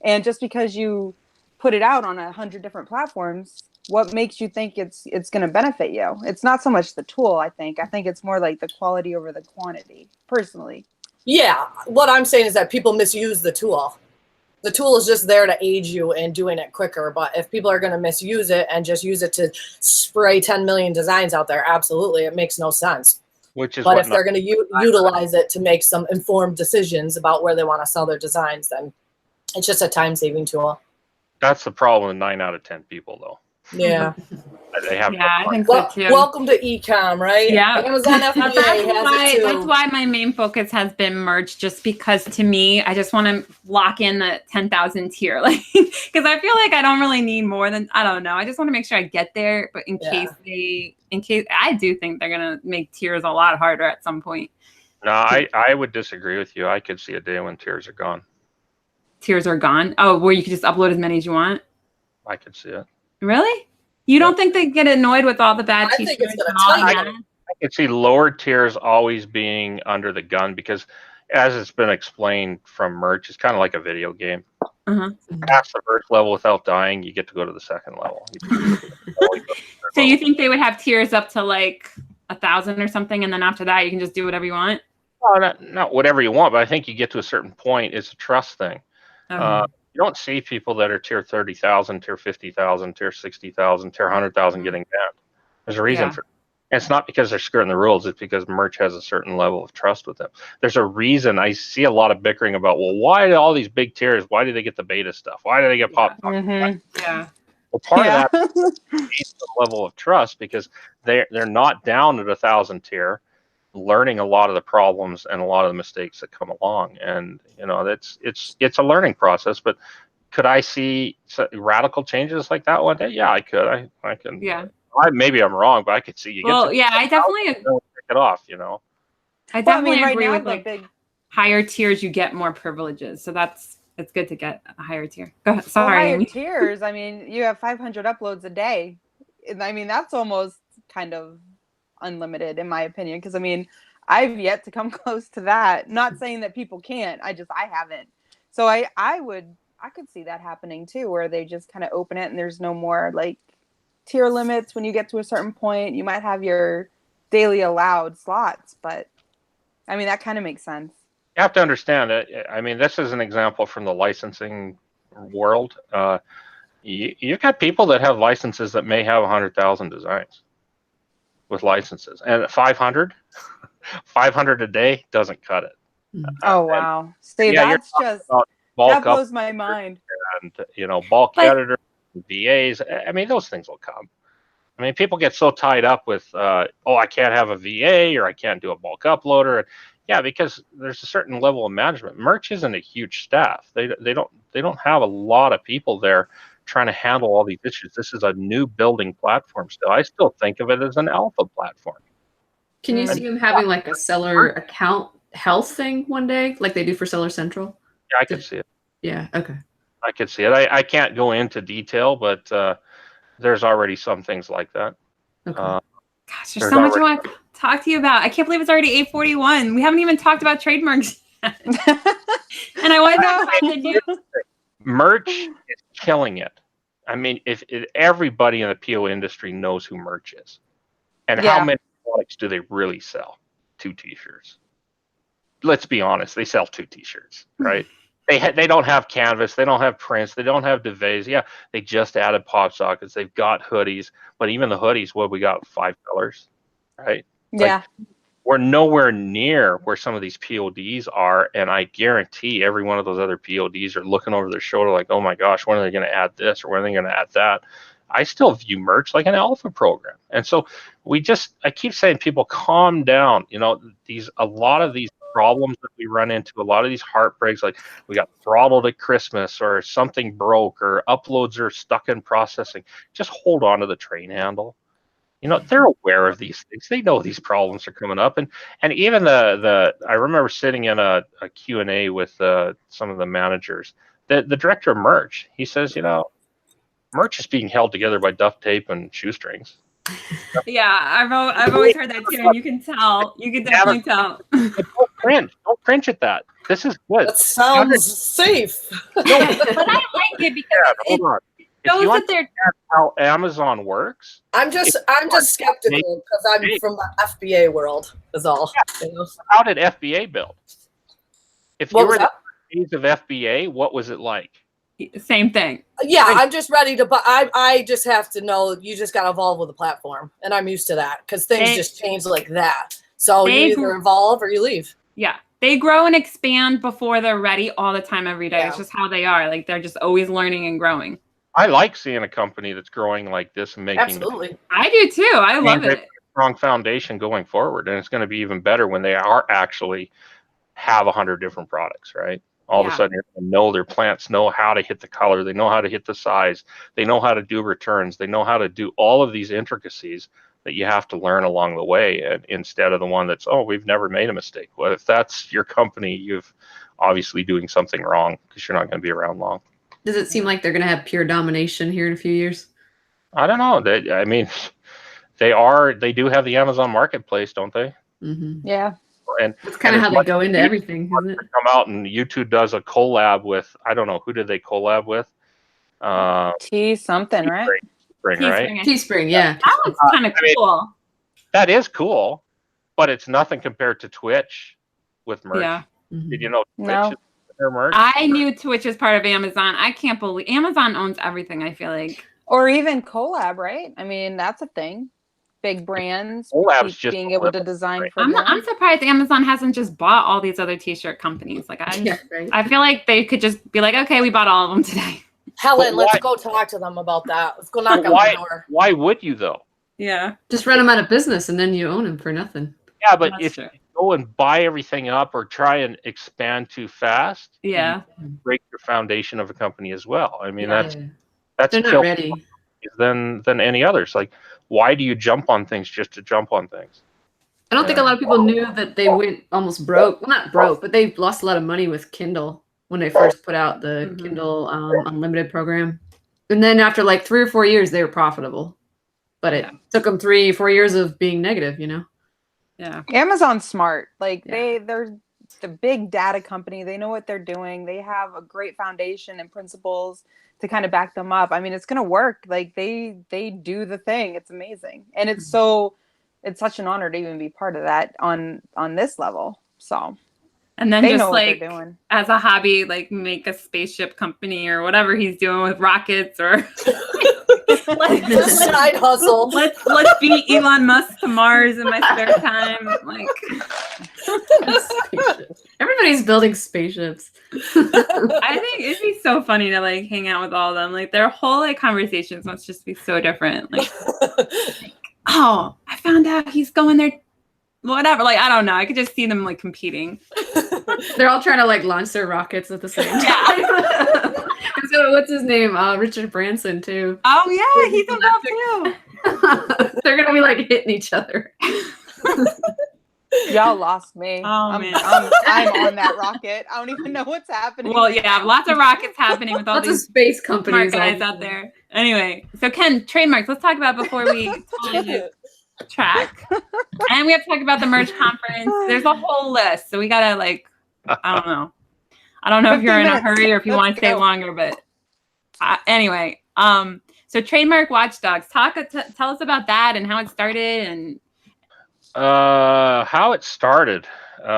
And just because you put it out on 100 different platforms, what makes you think it's going to benefit you? It's not so much the tool, I think. I think it's more like the quality over the quantity, personally. Yeah. What I'm saying is that people misuse the tool. The tool is just there to aid you in doing it quicker. But if people are going to misuse it and just use it to spray 10 million designs out there, absolutely, it makes no sense. But if they're going to utilize it to make some informed decisions about where they want to sell their designs, then it's just a time-saving tool. That's the problem with 9 out of 10 people, though. Yeah. They have I think so too. Welcome to e-com, right? Yeah. Amazon FBA has it too. That's why my main focus has been merch, just because to me, I just want to lock in the 10,000 tier, like, because I feel like I don't really need more than, I don't know. I just want to make sure I get there, but in case I do think they're gonna make tiers a lot harder at some point. No, I would disagree with you. I could see a day when tiers are gone. Tiers are gone? Oh, where you could just upload as many as you want? I could see it. Really? You don't think they get annoyed with all the bad I t-shirts? think it's gonna I could see lower tiers always being under the gun because, as it's been explained from merch, it's kind of like a video game. Pass the first level without dying, you get to go to the second level. So you think they would have tiers up to like 1,000 or something, and then after that you can just do whatever you want? Well, not whatever you want, but I think you get to a certain point. It's a trust thing. You don't see people that are tier 30,000, tier 50,000, tier 60,000, tier 100,000 getting banned. There's a reason for it. And it's not because they're skirting the rules. It's because merch has a certain level of trust with them. There's a reason. I see a lot of bickering about, well, why do all these big tiers, why do they get the beta stuff? Why do they get pop? Yeah. Well, part of that is the level of trust because they're not down at 1,000 tier, learning a lot of the problems and a lot of the mistakes that come along. And you know, it's a learning process. But could I see radical changes like that one day? Yeah, I could. I can. Yeah. Maybe I'm wrong, but I could see you. Well, yeah, I definitely pick it off. You know. I definitely right agree now, with like higher tiers. You get more privileges, so it's good to get a higher tier. Go ahead. Sorry. Higher tiers. I mean, you have 500 uploads a day. I mean, that's almost kind of unlimited in my opinion, because I mean, I've yet to come close to that. Not saying that people can't. I haven't. So I I could see that happening too, where they just kind of open it and there's no more like tier limits. When you get to a certain point, you might have your daily allowed slots, but I mean, that kind of makes sense. You have to understand that. I mean, this is an example from the licensing world. You've got people that have licenses that may have 100,000 designs with licenses, and 500 a day doesn't cut it. Oh wow! See, Yeah, that's just bulk that blows my mind. And bulk editors, VAs. I mean, those things will come. I mean, people get so tied up with, I can't have a VA or I can't do a bulk uploader. Yeah, because there's a certain level of management. Merch isn't a huge staff. They don't have a lot of people there trying to handle all these issues. This is a new building platform still. I still think of it as an alpha platform. Can you see them having like a seller account health thing one day, like they do for Seller Central? Yeah, I could see it. Yeah, okay. I could see it. I can't go into detail, but there's already some things like that. Okay. Gosh, there's so much I want to talk to you about. I can't believe it's already 8:41. We haven't even talked about trademarks yet. And I want to talk about the new merch is killing it. I mean, if everybody in the PO industry knows who merch is, and how many products do they really sell? 2 t-shirts. Let's be honest, they sell 2 t-shirts, right? They don't have canvas, they don't have prints, they don't have duvets. Yeah, they just added pop sockets. They've got hoodies, but even the hoodies, what we got, $5, right? Yeah. Like, we're nowhere near where some of these PODs are, and I guarantee every one of those other PODs are looking over their shoulder like, oh my gosh, when are they going to add this or when are they going to add that? I still view merch like an alpha program. And so I keep saying, people calm down. A lot of these problems that we run into, a lot of these heartbreaks, like we got throttled at Christmas or something broke or uploads are stuck in processing, just hold on to the train handle. They're aware of these things. They know these problems are coming up. And even I remember sitting in a Q&A with some of the managers, the director of merch, he says, merch is being held together by duct tape and shoestrings. Yeah, I've always heard that too, and you can tell. You can definitely tell. Don't cringe at that. This is good. That sounds safe. But I like it because it shows that they're how Amazon works. I'm just skeptical because I'm from the FBA world. Is all. Yeah. How did FBA build? If you were the days of FBA, what was it like? Same thing. Yeah, I'm just ready to buy. I just have to know you just got to evolve with the platform, and I'm used to that because things just change like that. So you either evolve or you leave. Yeah, they grow and expand before they're ready all the time, every day. Yeah. It's just how they are. Like they're just always learning and growing. I like seeing a company that's growing like this and making. Absolutely, I do too. I love it. Strong foundation going forward, and it's going to be even better when they are actually have 100 different products, right? All of a sudden, they know their plants know how to hit the color. They know how to hit the size. They know how to do returns. They know how to do all of these intricacies that you have to learn along the way. And instead of the one that's, we've never made a mistake. Well, if that's your company, you've obviously doing something wrong because you're not going to be around long. Does it seem like they're going to have pure domination here in a few years? I don't know. They do have the Amazon marketplace, don't they? Mm-hmm. Yeah. And it's kind of how they go into everything, isn't it? Come out and YouTube does a collab with, I don't know, who did they collab with? T something, right? Teespring, right? Teespring, yeah. That looks kind of cool. That is cool, but it's nothing compared to Twitch with merch. Yeah. Did you know Twitch No. is their merch? I knew Twitch is part of Amazon. I can't believe Amazon owns everything, I feel like. Or even collab, right? I mean, that's a thing. Big brands being able to design for them. I'm surprised Amazon hasn't just bought all these other t-shirt companies. Like I feel like they could just be like, okay, we bought all of them today. Helen, let's go talk to them about that. Let's go knock on the door. Why would you though? Yeah. Just run them out of business and then you own them for nothing. Yeah, but if you go and buy everything up or try and expand too fast, you break your foundation of a company as well. I mean, that's they're not ready. Than any others. Like, why do you jump on things just to jump on things? I don't think a lot of people knew that they went almost broke. Well, not broke, but they lost a lot of money with Kindle when they first put out the Kindle Unlimited program. And then after like 3 or 4 years, they were profitable. But it took them 3 or 4 years of being negative, Yeah. Amazon's smart. Like they're the big data company. They know what they're doing. They have a great foundation and principles to kind of back them up. I mean, it's going to work. Like they do the thing. It's amazing. And it's such an honor to even be part of that on this level. So, and then they just know what like they're doing. as a hobby, like make a spaceship company or whatever he's doing with rockets or Side hustle. Let's beat Elon Musk to Mars in my spare time. Like Everybody's building spaceships. I think it'd be so funny to like hang out with all of them. Like their whole like conversations must just be so different. Like oh, I found out he's going there. Whatever. Like I don't know. I could just see them like competing. They're all trying to like launch their rockets at the same time. So what's his name? Richard Branson too. Oh yeah, he's involved too. They're gonna be like hitting each other. Y'all lost me. Oh, man. I'm on that rocket. I don't even know what's happening. Well, yeah, lots of rockets happening with all Lots of these space smart companies guys out there. Anyway, so Ken, trademarks. Let's talk about before we totally lose track. And we have to talk about the merch conference. There's a whole list, so we gotta like, I don't know. I don't know if you're in a hurry or if you want to stay longer, but anyway. So trademark Watchdogs. Tell us about that and how it started and. How it started,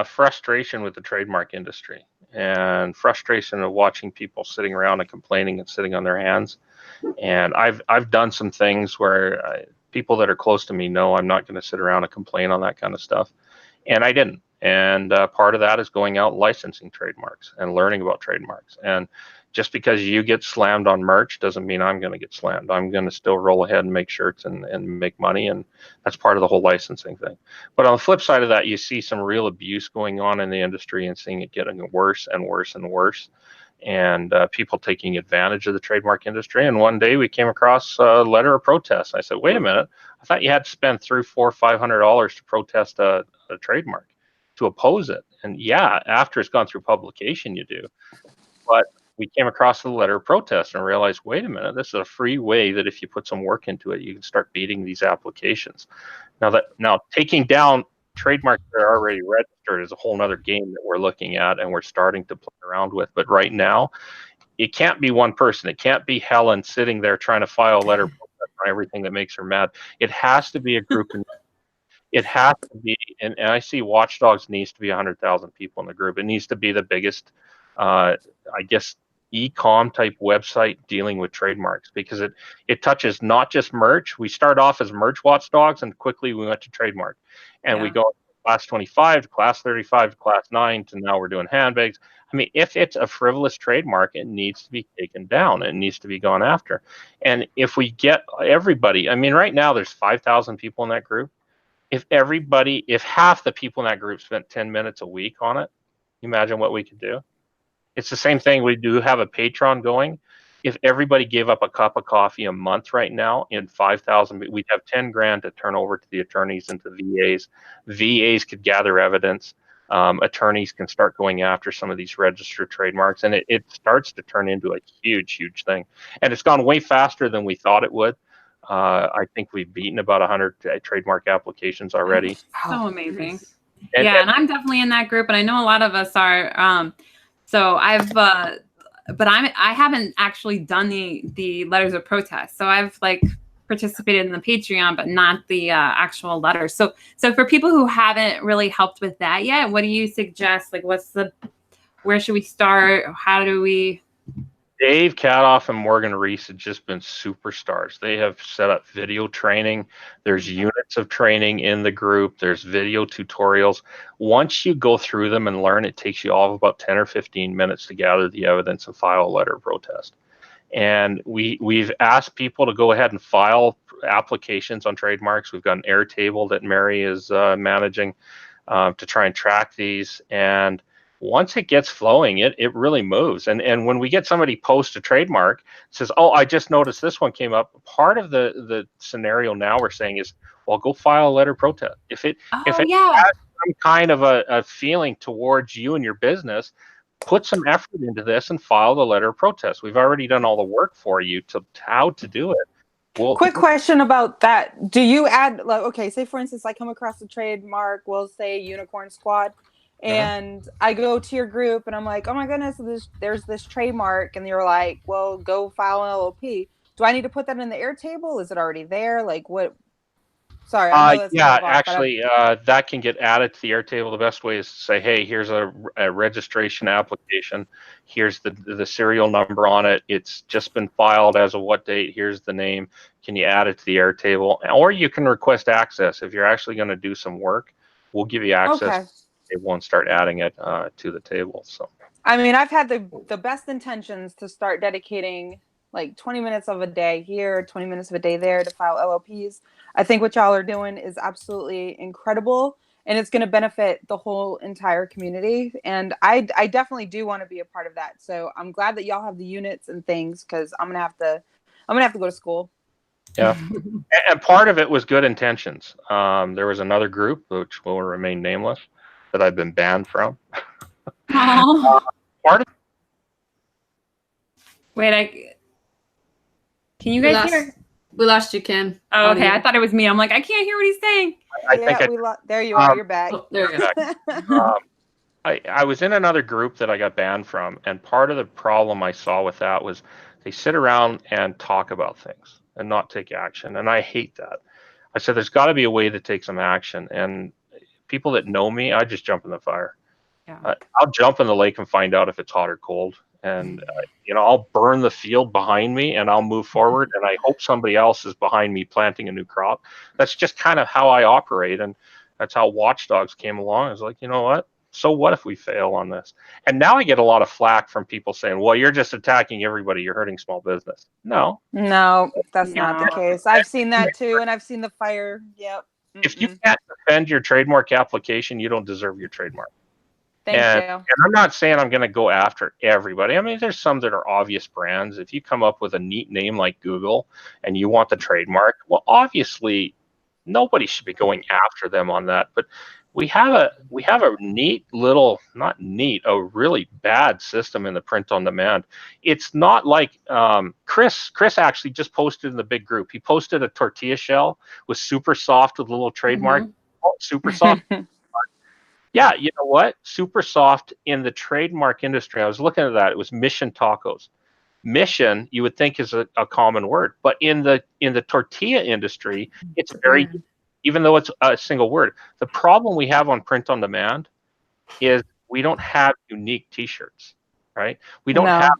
frustration with the trademark industry and frustration of watching people sitting around and complaining and sitting on their hands. And I've done some things where people that are close to me know I'm not going to sit around and complain on that kind of stuff. And I didn't. And part of that is going out and licensing trademarks and learning about trademarks. And just because you get slammed on merch doesn't mean I'm going to get slammed. I'm going to still roll ahead and make shirts and make money. And that's part of the whole licensing thing. But on the flip side of that, you see some real abuse going on in the industry and seeing it getting worse and worse and worse. And people taking advantage of the trademark industry. And one day we came across a letter of protest. I said, wait a minute, I thought you had to spend $300, $400, $500 to protest a trademark, to oppose it. And yeah, after it's gone through publication, you do. But we came across the letter of protest and realized, wait a minute, this is a free way that if you put some work into it, you can start beating these applications. Now taking down trademarks that are already registered is a whole nother game that we're looking at and we're starting to play around with. But right now, it can't be one person. It can't be Helen sitting there trying to file a letter of protest on everything that makes her mad. It has to be a group. It has to be, and I see Watchdogs needs to be 100,000 people in the group. It needs to be the biggest, I guess, e-com type website dealing with trademarks, because it touches not just merch. We start off as merch Watchdogs and quickly we went to trademark, and we go from class 25 to class 35 to class 9 to now we're doing handbags. I mean, if it's a frivolous trademark, it needs to be taken down. It needs to be gone after. And if we get everybody, I mean, right now there's 5,000 people in that group. If half the people in that group spent 10 minutes a week on it, imagine what we could do. It's the same thing. We do have a Patreon going. If everybody gave up a cup of coffee a month right now in 5,000, we'd have 10 grand to turn over to the attorneys and to VAs. VAs could gather evidence. Attorneys can start going after some of these registered trademarks, and it starts to turn into a huge, huge thing. And it's gone way faster than we thought it would. I think we've beaten about 100 trademark applications already. So amazing. And I'm definitely in that group, and I know a lot of us are. So I haven't actually done the letters of protest. So I've like participated in the Patreon, but not the actual letters. So for people who haven't really helped with that yet, what do you suggest? Like, where should we start? How do we? Dave Kadoff and Morgan Reese have just been superstars. They have set up video training. There's units of training in the group. There's video tutorials. Once you go through them and learn, it takes you all of about 10 or 15 minutes to gather the evidence and file a letter of protest. And we've asked people to go ahead and file applications on trademarks. We've got an Airtable that Mary is managing to try and track these. And once it gets flowing, it really moves. And when we get somebody post a trademark, says, oh, I just noticed this one came up. Part of the scenario now we're saying is, well, go file a letter of protest. If it has some kind of a feeling towards you and your business, put some effort into this and file the letter of protest. We've already done all the work for you to how to do it. Well, quick question about that. Do you add, like, okay, say for instance, I come across a trademark, we'll say Unicorn Squad. And I go to your group and I'm like, oh my goodness, there's this trademark. And you're like, well, go file an LLP. Do I need to put that in the Airtable? Is it already there? Like what? Sorry, I know that's Yeah, kind of off, actually, that can get added to the Airtable. The best way is to say, hey, here's a registration application. Here's the serial number on it. It's just been filed as of what date. Here's the name. Can you add it to the Airtable? Or you can request access. If you're actually going to do some work, we'll give you access. Okay. It won't start adding it to the table. So, I mean, I've had the best intentions to start dedicating like 20 minutes of a day here, 20 minutes of a day there to file LLPs. I think what y'all are doing is absolutely incredible, and it's going to benefit the whole entire community. And I definitely do want to be a part of that. So I'm glad that y'all have the units and things, because I'm gonna have to go to school. yeah, and part of it was good intentions. There was another group, which will remain nameless, that I've been banned from. Oh. Part of Wait, can you guys hear? We lost you, Ken. Oh, okay. I thought it was me. I'm like, I can't hear what he's saying. I think There you are. You're back. Oh, there you go. I was in another group that I got banned from, and part of the problem I saw with that was they sit around and talk about things and not take action, and I hate that. I said there's got to be a way to take some action, and people that know me, I just jump in the fire. Yeah. I'll jump in the lake and find out if it's hot or cold, and I'll burn the field behind me, and I'll move forward, and I hope somebody else is behind me planting a new crop. That's just kind of how I operate, and that's how Watchdogs came along. I was like, you know what? So what if we fail on this? And now I get a lot of flack from people saying, well, you're just attacking everybody. You're hurting small business. No, that's not the case. I've seen that too, and I've seen the fire. Yep. If you can't defend your trademark application, you don't deserve your trademark. Thank you. And I'm not saying I'm going to go after everybody. I mean, there's some that are obvious brands. If you come up with a neat name like Google and you want the trademark, well, obviously nobody should be going after them on that. But we have a neat little, not neat, a really bad system in the print on demand. It's not like Chris actually just posted in the big group. He posted a tortilla shell with super soft with a little trademark. Oh, super soft. Yeah, you know what? Super soft in the trademark industry. I was looking at that. It was Mission Tacos. Mission, you would think, is a common word, but in the tortilla industry, it's very, even though it's a single word. The problem we have on print on demand is we don't have unique T-shirts, right? We don't have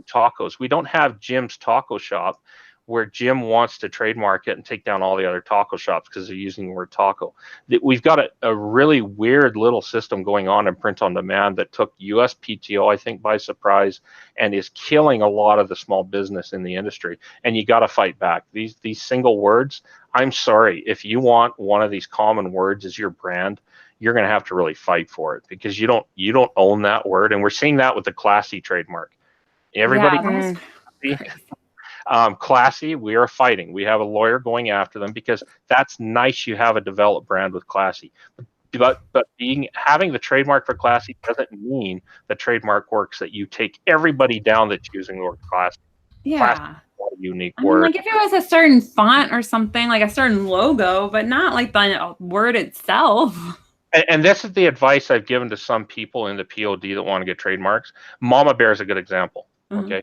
tacos. We don't have Jim's Taco Shop, where Jim wants to trademark it and take down all the other taco shops because they're using the word taco. We've got a really weird little system going on in print on demand that took USPTO, I think, by surprise and is killing a lot of the small business in the industry. And you got to fight back. These single words, I'm sorry, if you want one of these common words as your brand, you're going to have to really fight for it, because you don't own that word. And we're seeing that with the Classy trademark. Everybody Classy, we are fighting. We have a lawyer going after them, because that's nice. You have a developed brand with Classy, but having the trademark for Classy doesn't mean the trademark works. That you take everybody down that's using the word Classy. Yeah, Classy is a unique word. Like if it was a certain font or something, like a certain logo, but not like the word itself. And this is the advice I've given to some people in the POD that want to get trademarks. Mama Bear is a good example. Okay.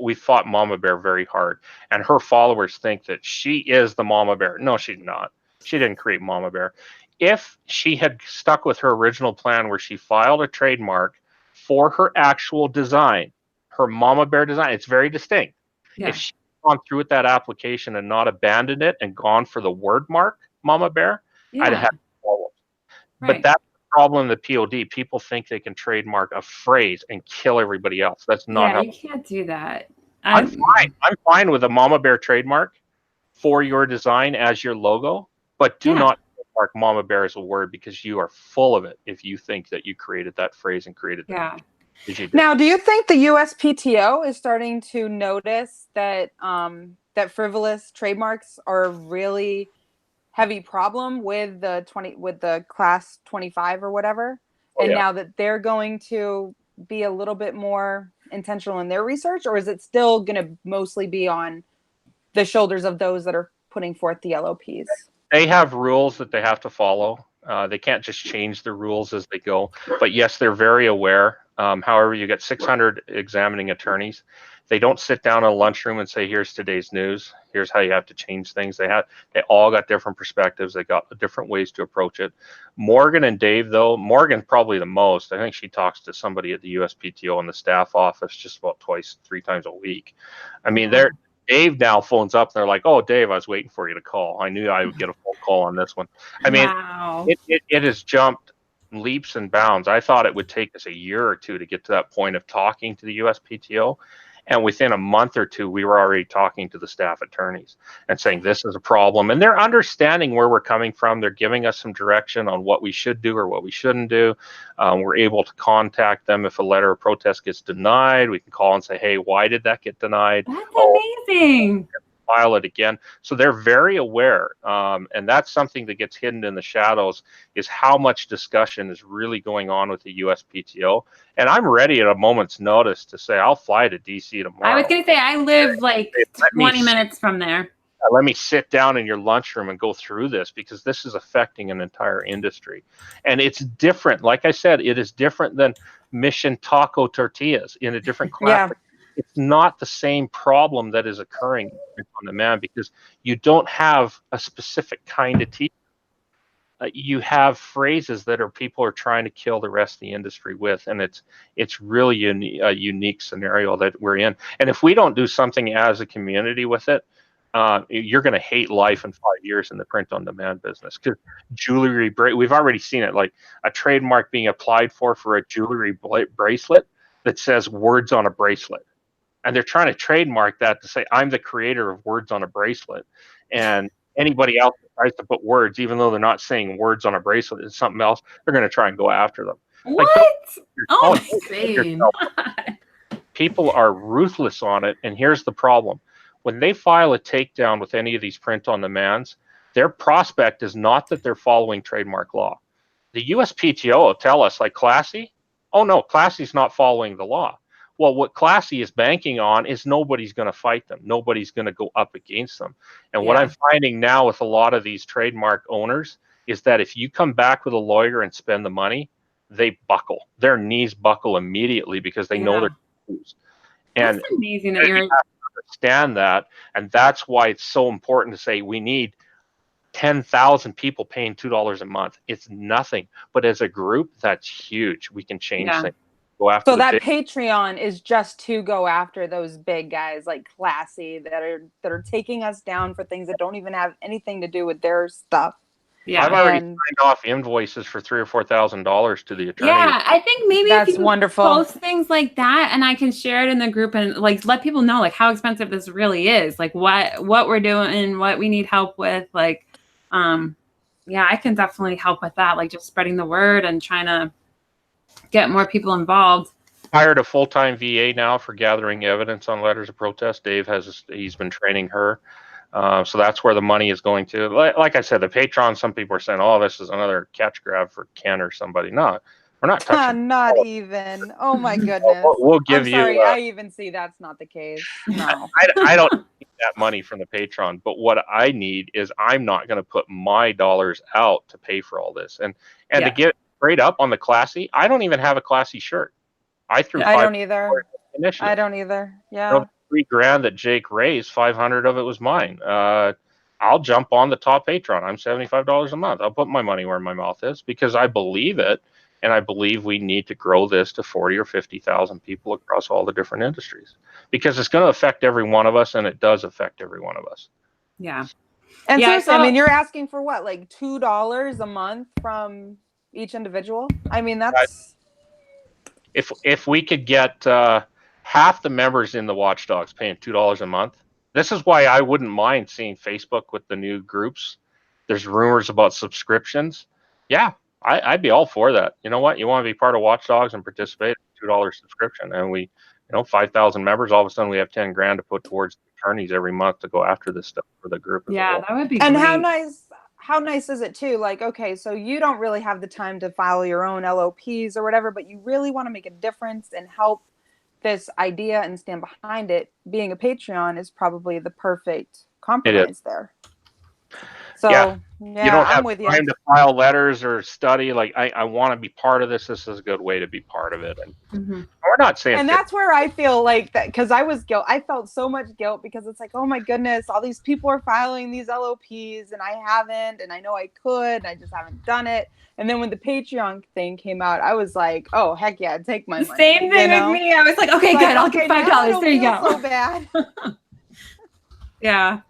We fought Mama Bear very hard, and her followers think that she is the Mama Bear. No, she's not. She didn't create Mama Bear. If she had stuck with her original plan, where she filed a trademark for her actual design, her Mama Bear design, it's very distinct. Yeah. If she had gone through with that application and not abandoned it and gone for the word mark Mama Bear, I'd have problems. Right. But that's problem in the POD. People think they can trademark a phrase and kill everybody else. That's not how. You can't do that. I'm fine with a Mama Bear trademark for your design as your logo, but do not trademark Mama Bear as a word, because you are full of it if you think that you created that phrase and created that. Now, do you think the USPTO is starting to notice that that frivolous trademarks are really heavy problem with the class 25 or whatever, and now that they're going to be a little bit more intentional in their research, or is it still going to mostly be on the shoulders of those that are putting forth the LOPs? They have rules that they have to follow. They can't just change the rules as they go. But yes, they're very aware. However, you get 600 examining attorneys. They don't sit down in a lunchroom and say, here's today's news. Here's how you have to change things. They all got different perspectives. They got different ways to approach it. Morgan and Dave, though, Morgan probably the most. I think she talks to somebody at the USPTO in the staff office just about 2-3 times a week. I mean, Dave now phones up and they're like, oh, Dave, I was waiting for you to call. I knew I would get a phone call on this one. I mean, wow. it has jumped leaps and bounds. I thought it would take us a year or two to get to that point of talking to the USPTO. And within a month or two, we were already talking to the staff attorneys and saying this is a problem. And they're understanding where we're coming from. They're giving us some direction on what we should do or what we shouldn't do. We're able to contact them if a letter of protest gets denied. We can call and say, hey, why did that get denied? That's amazing. File it again. So they're very aware. And that's something that gets hidden in the shadows, is how much discussion is really going on with the USPTO. And I'm ready at a moment's notice to say, I'll fly to DC tomorrow. I was going to say, I live like 20 minutes from there. Let me sit down in your lunchroom and go through this, because this is affecting an entire industry. And it's different. Like I said, it is different than Mission Taco Tortillas in a different class. Yeah. It's not the same problem that is occurring on demand, because you don't have a specific kind of teacher. You have phrases that people are trying to kill the rest of the industry with, and it's really a unique scenario that we're in. And if we don't do something as a community with it, you're going to hate life in 5 years in the print-on-demand business. Because jewelry, we've already seen it, like a trademark being applied for a jewelry bracelet that says words on a bracelet. And they're trying to trademark that to say, I'm the creator of words on a bracelet. And anybody else that tries to put words, even though they're not saying words on a bracelet, it's something else, they're going to try and go after them. What? Like, Insane. people are ruthless on it. And here's the problem. When they file a takedown with any of these print-on-demands, their prospect is not that they're following trademark law. The USPTO will tell us, like Classy, oh no, Classy's not following the law. Well, what Classy is banking on is nobody's going to fight them. Nobody's going to go up against them. And what I'm finding now with a lot of these trademark owners is that if you come back with a lawyer and spend the money, they buckle. Their knees buckle immediately, because they know they're going to lose. And that's amazing that you you're have to understand that. And that's why it's so important to say we need 10,000 people paying $2 a month. It's nothing. But as a group, that's huge. We can change things. Go after so that Patreon is just to go after those big guys like Classy that are taking us down for things that don't even have anything to do with their stuff. Yeah, I've already signed off invoices for $3,000 or $4,000 to the attorney. Yeah, I think maybe that's if you wonderful. Post things like that, and I can share it in the group and like let people know like how expensive this really is, like what we're doing, what we need help with. Like, yeah, I can definitely help with that. Like just spreading the word and trying to get more people involved. Hired a full-time VA now for gathering evidence on letters of protest. Dave he's been training her. So that's where the money is going to. Like I said, the Patreon, some people are saying, oh, this is another catch grab for Ken or somebody. No, we're not touching. Not even. Oh my goodness. We'll give you. I even see that's not the case. No. I don't need that money from the Patreon, but what I need is I'm not going to put my dollars out to pay for all this. And to get straight up on the Classy, I don't even have a Classy shirt. I don't either. I don't either. Yeah. $3,000 that Jake raised, 500 of it was mine. I'll jump on the top Patreon. I'm $75 a month. I'll put my money where my mouth is, because I believe it, and I believe we need to grow this to 40 or 50,000 people across all the different industries, because it's going to affect every one of us, and it does affect every one of us. Yeah. And seriously, I mean, you're asking for what, like $2 a month from each individual? I mean, that's. If we could get half the members in the Watchdogs paying $2 a month, this is why I wouldn't mind seeing Facebook with the new groups. There's rumors about subscriptions. Yeah, I'd be all for that. You know what? You want to be part of Watchdogs and participate? $2 subscription, and we, 5,000 members. All of a sudden, we have $10,000 to put towards attorneys every month to go after this stuff for the group. Yeah, that would be. And great. How nice is it too? Like, okay, so you don't really have the time to file your own LOPs or whatever, but you really want to make a difference and help this idea and stand behind it. Being a Patreon is probably the perfect compromise there. So Yeah. yeah, You don't I'm have with you. time to file letters or study. Like, I want to be part of this. This is a good way to be part of it. And we're not saying. And that's where I feel like that, because I felt so much guilt, because it's like, oh my goodness, all these people are filing these LOPs and I haven't, and I know I could, and I just haven't done it. And then when the Patreon thing came out, I was like, oh heck yeah, take my money. Same thing with me. I was like, okay, good, I'll get $5. There you go. So bad. Yeah.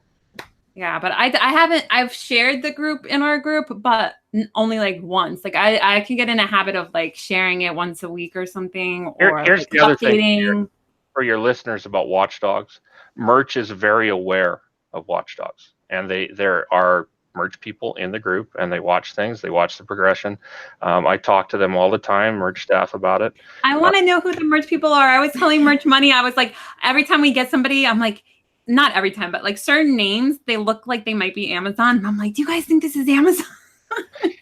Yeah, but I've shared the group in our group, but only like once. Like I can get in a habit of like sharing it once a week or something, or Here's like the other thing updating. for your listeners about Watchdogs. Merch is very aware of Watchdogs, and there are merch people in the group, and they watch things. They watch the progression. I talk to them all the time, merch staff, about it. I want to know who the merch people are. I was telling Merch Money, I was like, every time we get somebody, I'm like, not every time, but like certain names, they look like they might be Amazon. And I'm like, do you guys think this is Amazon?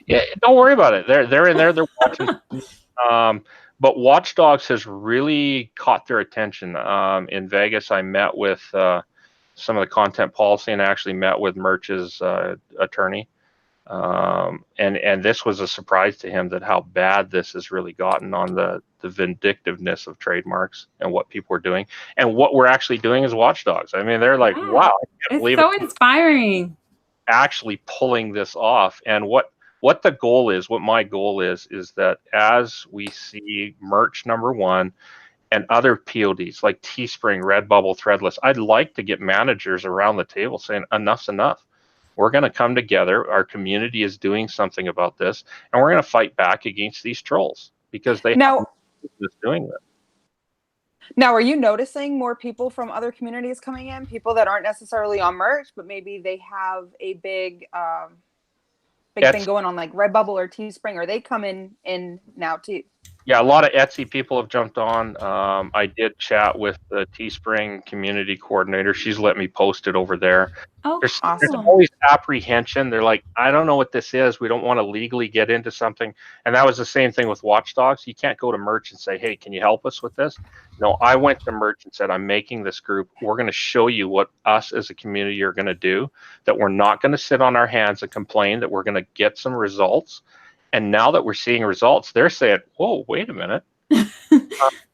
Yeah, don't worry about it. They're in there. They're watching. But Watchdogs has really caught their attention. In Vegas, I met with some of the content policy, and I actually met with Merch's attorney. And this was a surprise to him, that how bad this has really gotten on the vindictiveness of trademarks and what people are doing, and what we're actually doing as Watchdogs. I mean, they're like, wow, I can't believe so inspiring. Actually pulling this off. And what the goal is, what my goal is that as we see merch number one and other PODs like Teespring, Redbubble, Threadless, I'd like to get managers around the table saying enough's enough. We're going to come together. Our community is doing something about this, and we're going to fight back against these trolls, because they have no business doing this. Now, are you noticing more people from other communities coming in? People that aren't necessarily on merch, but maybe they have a big thing going on, like Redbubble or Teespring? Are they coming in now too? Yeah, a lot of Etsy people have jumped on. I did chat with the Teespring community coordinator. She's let me post it over there. Oh, there's awesome. always apprehension. They're like, I don't know what this is. We don't want to legally get into something. And that was the same thing with Watchdogs. You can't go to merch and say, hey, can you help us with this? No, I went to merch and said, I'm making this group. We're going to show you what us as a community are going to do, that we're not going to sit on our hands and complain, that we're going to get some results. And now that we're seeing results, they're saying, whoa, wait a minute.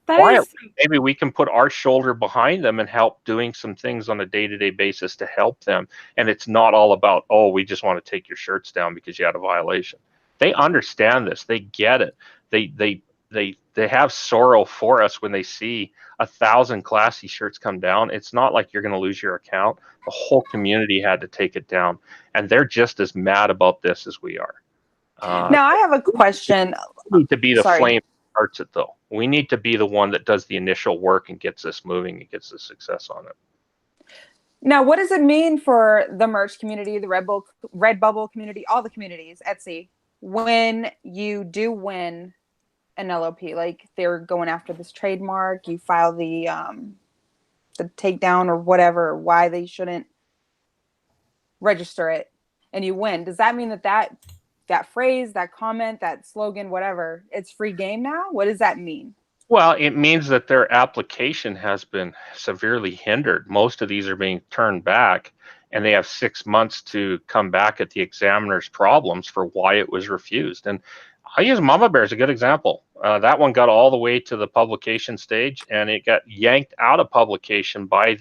Maybe we can put our shoulder behind them and help doing some things on a day-to-day basis to help them. And it's not all about, oh, we just want to take your shirts down because you had a violation. They understand this. They get it. They have sorrow for us when they see 1,000 classy shirts come down. It's not like you're going to lose your account. The whole community had to take it down. And they're just as mad about this as we are. Now, I have a question. We need to be the flame that starts it, though. We need to be the one that does the initial work and gets this moving and gets the success on it. Now, what does it mean for the merch community, the Redbubble community, all the communities, Etsy, when you do win an LOP? Like, they're going after this trademark, you file the takedown or whatever, why they shouldn't register it, and you win. Does that mean that phrase, that comment, that slogan, whatever, it's free game now? What does that mean? Well, it means that their application has been severely hindered. Most of these are being turned back, and they have 6 months to come back at the examiner's problems for why it was refused. And I use Mama Bear as a good example. That one got all the way to the publication stage, and it got yanked out of publication by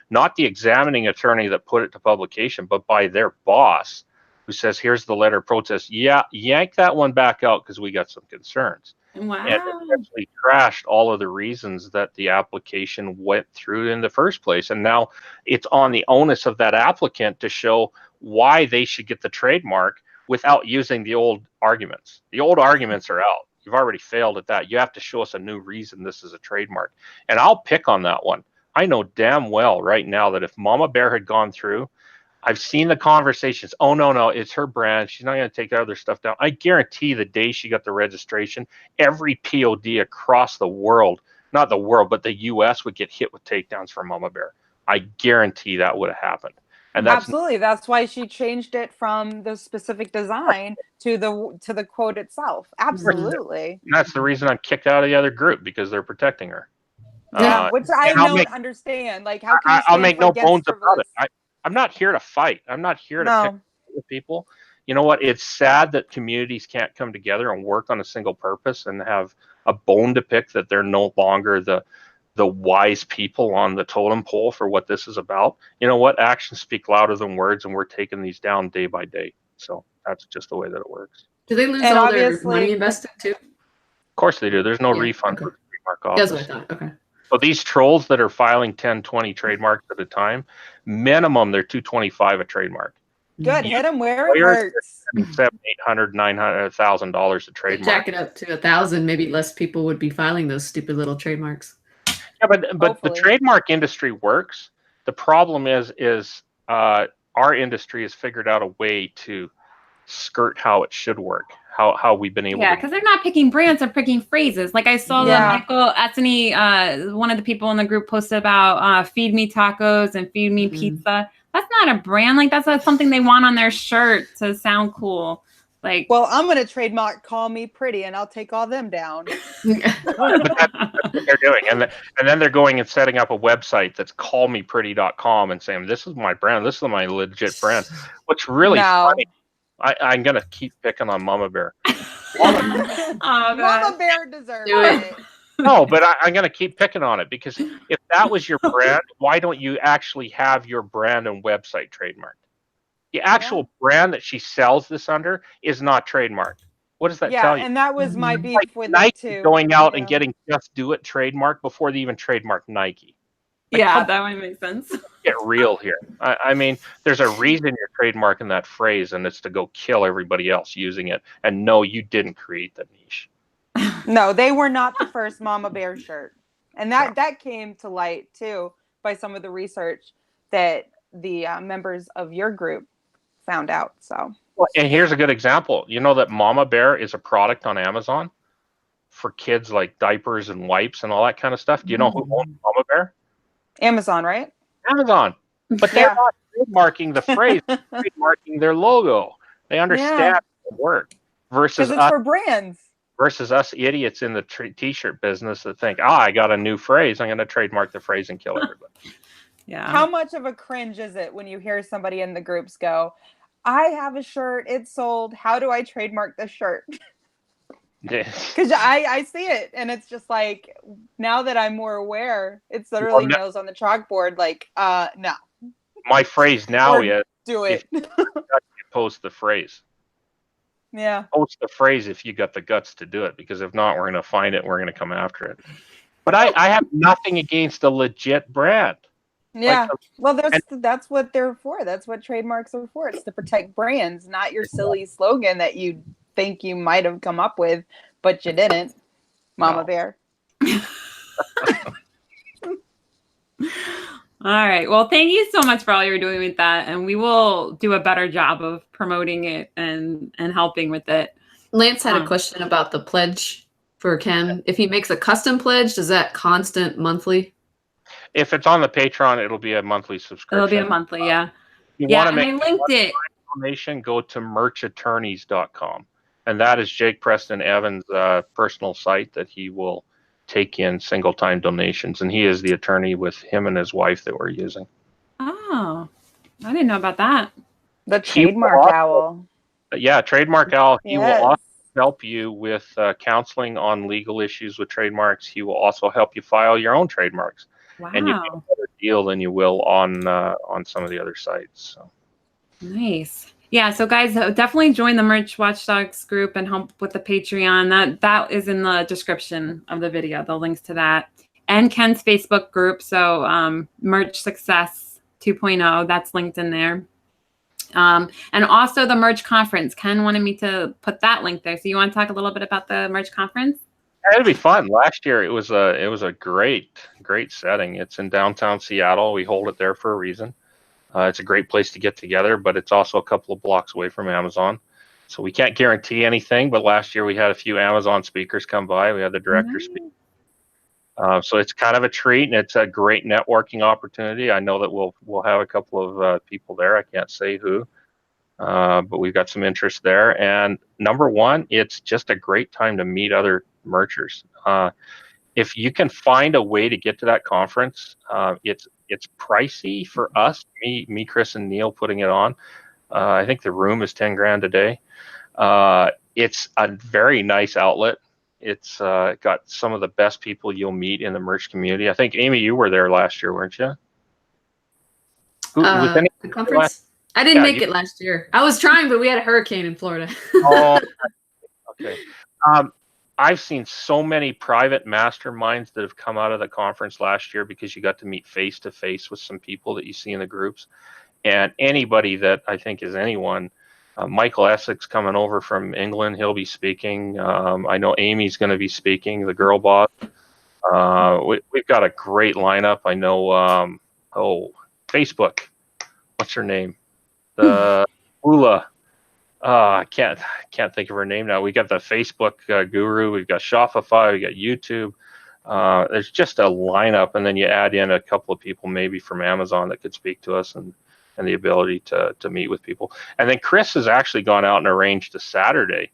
not the examining attorney that put it to publication, but by their boss, who says, here's the letter of protest. Yeah, yank that one back out because we got some concerns. Wow. And it actually trashed all of the reasons that the application went through in the first place. And now it's on the onus of that applicant to show why they should get the trademark without using the old arguments. The old arguments are out. You've already failed at that. You have to show us a new reason this is a trademark. And I'll pick on that one. I know damn well right now that if Mama Bear had gone through, I've seen the conversations. Oh, no, it's her brand. She's not going to take other stuff down. I guarantee the day she got the registration, every POD across the world, not the world, but the U.S. would get hit with takedowns for Mama Bear. I guarantee that would have happened. And absolutely. That's why she changed it from the specific design to the quote itself. Absolutely. And that's the reason I'm kicked out of the other group, because they're protecting her. Yeah, which I don't understand. Like, how can you I'll make no bones about it. I'm not here to fight. I'm not here to pick with people. You know what? It's sad that communities can't come together and work on a single purpose and have a bone to pick that they're no longer the wise people on the totem pole for what this is about. You know what? Actions speak louder than words, and we're taking these down day by day. So that's just the way that it works. Do they lose And all their obviously- money invested too? Of course they do. There's no Yeah, refund okay. for the trademark That's office. what I thought. Okay. So these trolls that are filing 10, 20 trademarks at a time, minimum they're $225 a trademark. Good. Hit them where it Lawyers hurts. $700, $800, $900, $1,000 a trademark. Jack it up to 1,000, maybe less people would be filing those stupid little trademarks. Yeah, but the Hopefully. trademark industry works. The problem is our industry has figured out a way to skirt how it should work. How we've been able Yeah, to. because they're not picking brands, they're picking phrases. Like I saw Yeah. Michael Attany, one of the people in the group, posted about feed me tacos and feed me Mhm. pizza. That's not a brand. Like that's something they want on their shirt to sound cool. Like, Well, I'm going to trademark "Call Me Pretty" and I'll take all them down. But that's what they're doing, and then they're going and setting up a website that's callmepretty.com and saying, "This is my brand. This is my legit brand." What's really No. funny, I'm gonna keep picking on Mama Bear. oh Mama god. Bear deserves Do it. it. No, but I'm gonna keep picking on it because if that was your brand, why don't you actually have your brand and website trademarked? The actual brand that she sells this under is not trademarked. What does that Yeah, tell you? and that was my Mhm. beef Like with Nike it too. going out and Yeah. getting Just Do It trademark before they even trademark Nike. Like, Yeah, come that would make sense. get real here. I mean, there's a reason you're trademarking that phrase, and it's to go kill everybody else using it. And no, you didn't create the niche. No, they were not the first Mama Bear shirt. And that came to light too by some of the research that the members of your group found out. So Well, and here's a good example. You know that Mama Bear is a product on Amazon for kids, like diapers and wipes and all that kind of stuff. Do you know who owns Mama Bear? Amazon, right? Amazon. But they're Yeah. not trademarking the phrase, they're trademarking their logo. They understand the work Because it's for brands. versus us idiots in the t-shirt business that think, I got a new phrase, I'm going to trademark the phrase and kill everybody. Yeah. How much of a cringe is it when you hear somebody in the groups go, I have a shirt, it's sold. How do I trademark this shirt? Because I see it, and it's just like, now that I'm more aware, it's literally nails on the chalkboard. Like, no, My phrase now Or is do it. post the phrase. Yeah. Post the phrase if you got the guts to do it, because if not, we're going to find it and we're going to come after it. But I have nothing against a legit brand. Yeah. Like, Well, that's what they're for. That's what trademarks are for. It's to protect brands, not your silly slogan that you think you might have come up with, but you didn't. Mama No. Bear. All right. Well, thank you so much for all you're doing with that, and we will do a better job of promoting it and helping with it. Lance had a question about the pledge for Ken. If he makes a custom pledge, does that constant monthly? If it's on the Patreon, it'll be a monthly subscription. It'll be a monthly, yeah. You Yeah, want to and make I linked it. information, go to merchattorneys.com. And that is Jake Preston Evans' personal site that he will take in single-time donations. And he is the attorney with him and his wife that we're using. Oh, I didn't know about that. The He will trademark also- owl. Yeah, Trademark Owl. He will Yes. also help you with counseling on legal issues with trademarks. He will also help you file your own trademarks. Wow. And you get a better deal than you will on some of the other sites. So. Nice. Yeah, so guys, definitely join the Merch Watchdogs group and help with the Patreon. That is in the description of the video, the links to that. And Ken's Facebook group, so Merch Success 2.0, that's linked in there. And also the Merch Conference. Ken wanted me to put that link there. So you want to talk a little bit about the Merch Conference? It'll be fun. Last year it was a great setting. It's in downtown Seattle. We hold it there for a reason. It's a great place to get together, but it's also a couple of blocks away from Amazon. So we can't guarantee anything, but last year we had a few Amazon speakers come by. We had the director speak. So it's kind of a treat, and it's a great networking opportunity. I know that we'll have a couple of people there. I can't say who, but we've got some interest there. And number one, it's just a great time to meet other merchers. If you can find a way to get to that conference, it's pricey for us, me, Chris, and Neil putting it on. I think the room is 10 grand a day. It's a very nice outlet. It's got some of the best people you'll meet in the merch community. I think, Amy, you were there last year, weren't you? The conference? I didn't make it last year. I was trying, but we had a hurricane in Florida. Oh, okay. I've seen so many private masterminds that have come out of the conference last year because you got to meet face to face with some people that you see in the groups. And anybody that I think is anyone, Michael Essex coming over from England, he'll be speaking. I know Amy's going to be speaking, the girl boss. We've got a great lineup. I know, Facebook. What's her name? The Ula. I can't think of her name now. We got the Facebook guru. We've got Shopify. We got YouTube. There's just a lineup, and then you add in a couple of people maybe from Amazon that could speak to us and the ability to meet with people. And then Chris has actually gone out and arranged a Saturday,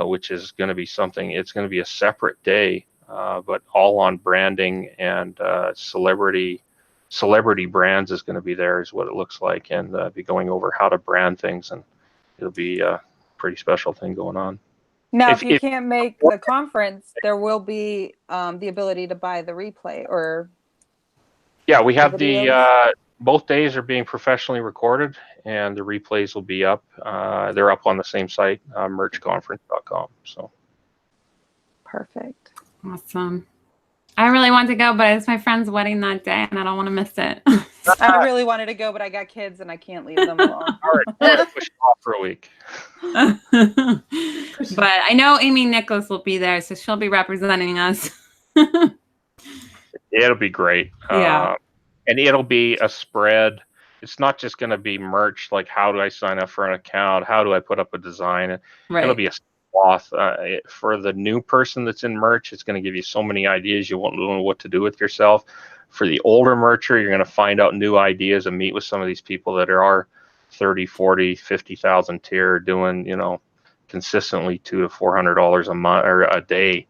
which is going to be something. It's going to be a separate day, but all on branding and celebrity brands is going to be there, is what it looks like, and be going over how to brand things, and it'll be a pretty special thing going on. Now, if you can't make the conference, there will be the ability to buy the replay or. Yeah, we have both days are being professionally recorded, and the replays will be up. They're up on the same site, merchconference.com. So. Perfect. Awesome. I really want to go, but it's my friend's wedding that day, and I don't want to miss it. I really wanted to go, but I got kids, and I can't leave them alone. All right, push it off for a week. But I know Amy Nicholas will be there, so she'll be representing us. It'll be great. Yeah. And it'll be a spread. It's not just going to be merch, like how do I sign up for an account? How do I put up a design? Right. It'll be a swath. For the new person that's in merch, it's going to give you so many ideas you won't know what to do with yourself. For the older mercher, you're going to find out new ideas and meet with some of these people that are 30, 40, 50,000 tier doing, consistently $200 to $400 a month or a day.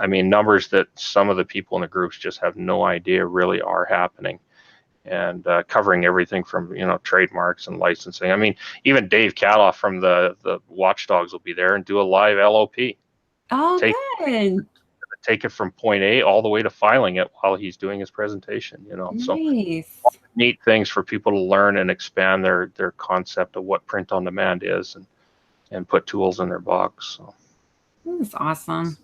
I mean, numbers that some of the people in the groups just have no idea really are happening. And covering everything from, trademarks and licensing. I mean, even Dave Caloff from the Watchdogs will be there and do a live LOP. Oh, good. Take it from point A all the way to filing it while he's doing his presentation, Nice. So neat things for people to learn and expand their concept of what print on demand is and put tools in their box. So. That's awesome.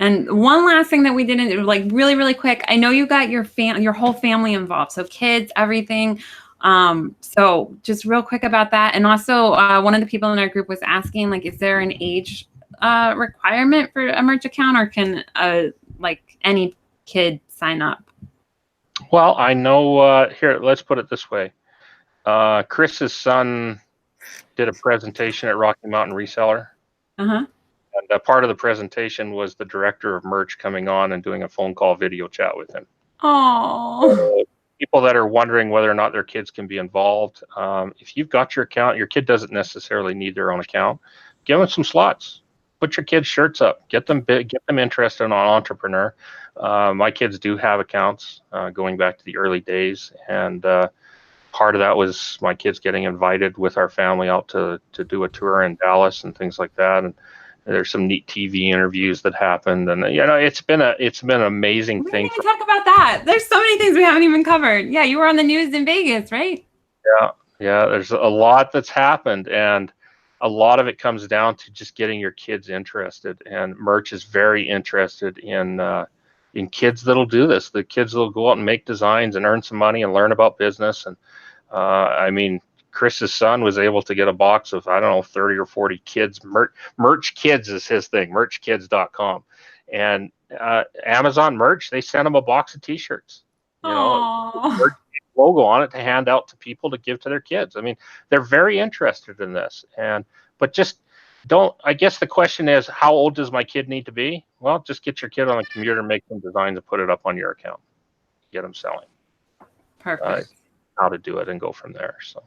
And one last thing that we didn't, like really, really quick. I know you got your whole family involved, so kids, everything. So just real quick about that. And also one of the people in our group was asking, like, is there an age requirement for a merch account, or can like any kid sign up? Well, I know, here, let's put it this way. Chris's son did a presentation at Rocky Mountain Reseller. Uh-huh. And part of the presentation was the director of merch coming on and doing a phone call video chat with him. Oh. So people that are wondering whether or not their kids can be involved, if you've got your account, your kid doesn't necessarily need their own account. Give them some slots. Put your kids' shirts up. Get them interested in entrepreneur. My kids do have accounts going back to the early days, and part of that was my kids getting invited with our family out to do a tour in Dallas and things like that. And there's some neat TV interviews that happened, and it's been an amazing thing. We didn't even talk about that. There's so many things we haven't even covered. Yeah, you were on the news in Vegas, right? Yeah. There's a lot that's happened, and a lot of it comes down to just getting your kids interested. And merch is very interested in kids that'll do this. The kids that'll go out and make designs and earn some money and learn about business. And I mean, Chris's son was able to get a box of, 30 or 40 kids. Merch Kids is his thing, merchkids.com. And Amazon Merch, they sent him a box of T-shirts. Merch logo on it to hand out to people to give to their kids. I mean, they're very interested in this. But just don't, I guess the question is, how old does my kid need to be? Well, just get your kid on a computer and make some designs and put it up on your account. Get them selling. Perfect. How to do it and go from there. So.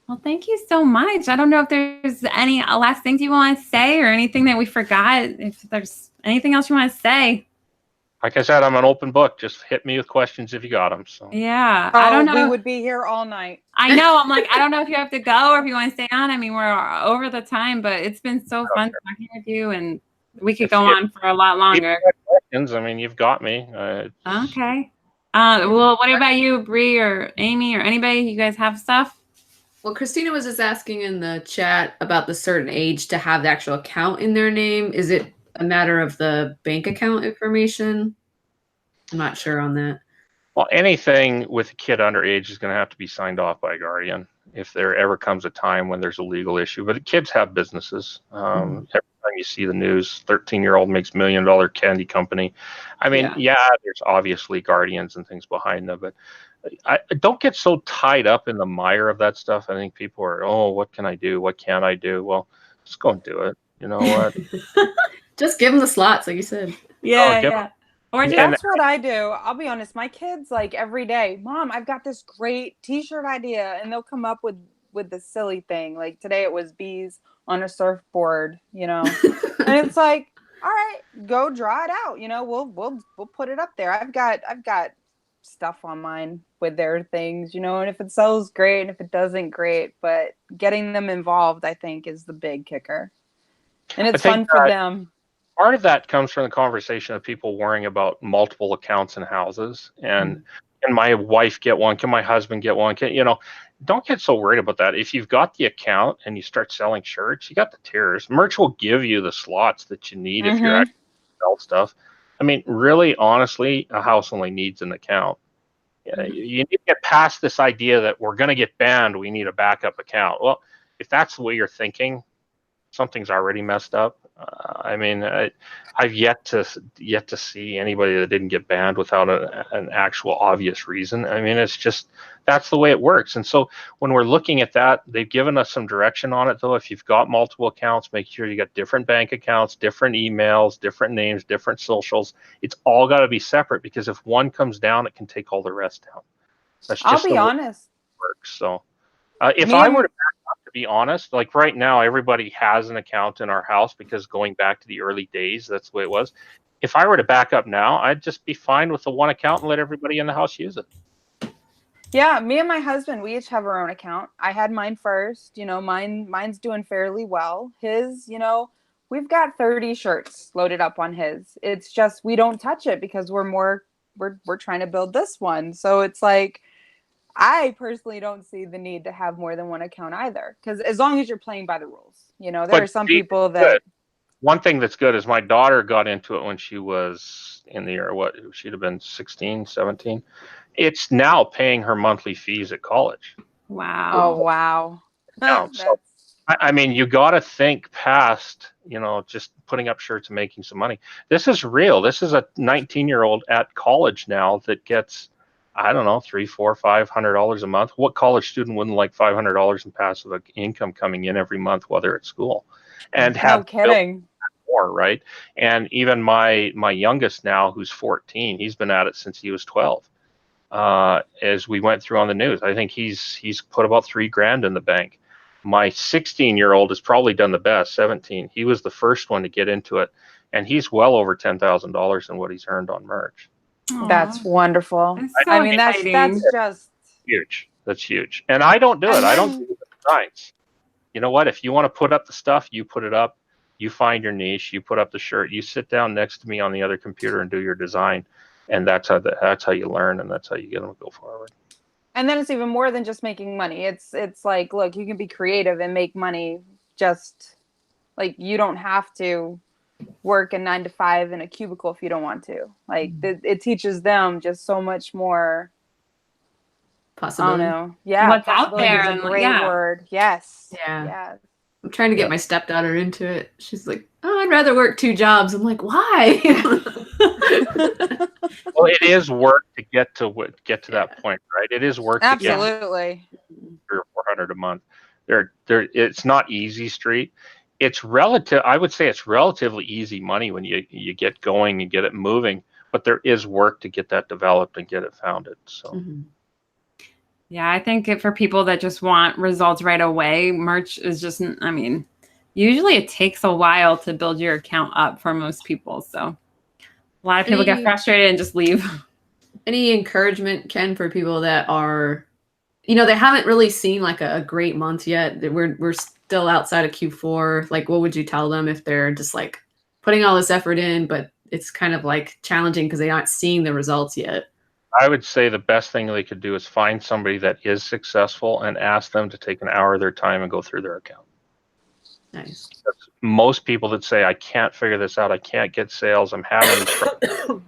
Well, thank you so much. I don't know if there's any last things you want to say or anything that we forgot. If there's anything else you want to say. Like I said, I'm an open book. Just hit me with questions if you got them. So Yeah. Oh, I don't know. we would be here all night. I know. I'm like, I don't know if you have to go or if you want to stay on. I mean, we're over the time, but it's been so fun talking with you, and we could go on for a lot longer. Questions? I mean, you've got me. Okay. Well, what about you, Bree or Amy or anybody? You guys have stuff? Well, Christina was just asking in the chat about the certain age to have the actual account in their name. Is it a matter of the bank account information? I'm not sure on that. Well, anything with a kid underage is going to have to be signed off by a guardian if there ever comes a time when there's a legal issue. But kids have businesses. Every time you see the news, 13-year-old makes $1 million candy company. I mean, yeah, there's obviously guardians and things behind them, but I don't get so tied up in the mire of that stuff. I think people are, oh, what can I do? What can't I do? Well, just go and do it. You know what? Just give them the slots, like you said. Yeah. Or just, that's what I do. I'll be honest. My kids, like every day, Mom, I've got this great T-shirt idea, and they'll come up with the silly thing. Like today, it was bees on a surfboard, you know, and it's like, all right, go draw it out. You know, we'll put it up there. I've got stuff on mine with their things, you know, and if it sells, great, and if it doesn't, great. But getting them involved, I think, is the big kicker, and it's fun for them. Part of that comes from the conversation of people worrying about multiple accounts in houses, and can my wife get one? Can my husband get one? Don't get so worried about that. If you've got the account and you start selling shirts, you got the tiers. Merch will give you the slots that you need if you're actually sell stuff. I mean, really, honestly, a house only needs an account. You need to get past this idea that we're going to get banned. We need a backup account. Well, if that's the way you're thinking, something's already messed up. I mean, I've yet to see anybody that didn't get banned without an actual obvious reason. I mean, it's just, that's the way it works. And so when we're looking at that, they've given us some direction on it, though. If you've got multiple accounts, make sure you got different bank accounts, different emails, different names, different socials. It's all got to be separate, because if one comes down, it can take all the rest down. That's just I'll be honest. It works. So if I were to be honest, like right now, everybody has an account in our house, because going back to the early days, that's the way it was. If I were to back up now, I'd just be fine with the one account and let everybody in the house use it. Yeah, me and my husband, we each have our own account. I had mine first, you know, mine's doing fairly well. His, you know, we've got 30 shirts loaded up on his. It's just, we don't touch it because we're trying to build this one. So it's like, I personally don't see the need to have more than one account either, because as long as you're playing by the rules, you know, there are some people that. One thing that's good is my daughter got into it when she was in the year, she'd have been 16, 17. It's now paying her monthly fees at college. Wow. Oh, wow. So, I mean, you got to think past, you know, just putting up shirts and making some money. This is real. This is a 19-year-old at college now that gets, I don't know, $300, $400, $500 a month. What college student wouldn't like $500 in passive income coming in every month while they're at school? And have no kidding. More, right? And even my youngest now, who's 14, he's been at it since he was 12. As we went through on the news, I think he's put about $3,000 in the bank. My 16-year-old has probably done the best, 17. He was the first one to get into it, and he's well over $10,000 in what he's earned on merch. Aww. That's wonderful. That's so I mean, that's just huge. That's huge. And I don't do it. I don't do the designs. You know what? If you want to put up the stuff, you put it up. You find your niche. You put up the shirt. You sit down next to me on the other computer and do your design. And that's how you learn, and that's how you get them to go forward. And then it's even more than just making money. It's like, look, you can be creative and make money. Just like, you don't have to work a 9 to 5 in a cubicle if you don't want to. Like, it teaches them just so much more. Possibility. I don't know. Yeah, what's out there is a great word. Yes. Yeah. Yes. I'm trying to get my stepdaughter into it. She's like, oh, I'd rather work 2 jobs. I'm like, why? Well, it is work to get to that point, right? It is work. Absolutely. To get $300 or $400 a month. It's not easy street. It's relative. I would say it's relatively easy money when you get going and get it moving. But there is work to get that developed and get it founded. So. Yeah, I think for people that just want results right away, merch is just, I mean, usually it takes a while to build your account up for most people. So A lot of people get frustrated and just leave. Any encouragement, Ken, for people that are, they haven't really seen like a great month yet? We're still outside of Q4. Like, what would you tell them if they're just like putting all this effort in, but it's kind of like challenging because they aren't seeing the results yet? I would say the best thing they could do is find somebody that is successful and ask them to take an hour of their time and go through their account. Nice. Most people that say, I can't figure this out, I can't get sales, I'm having trouble.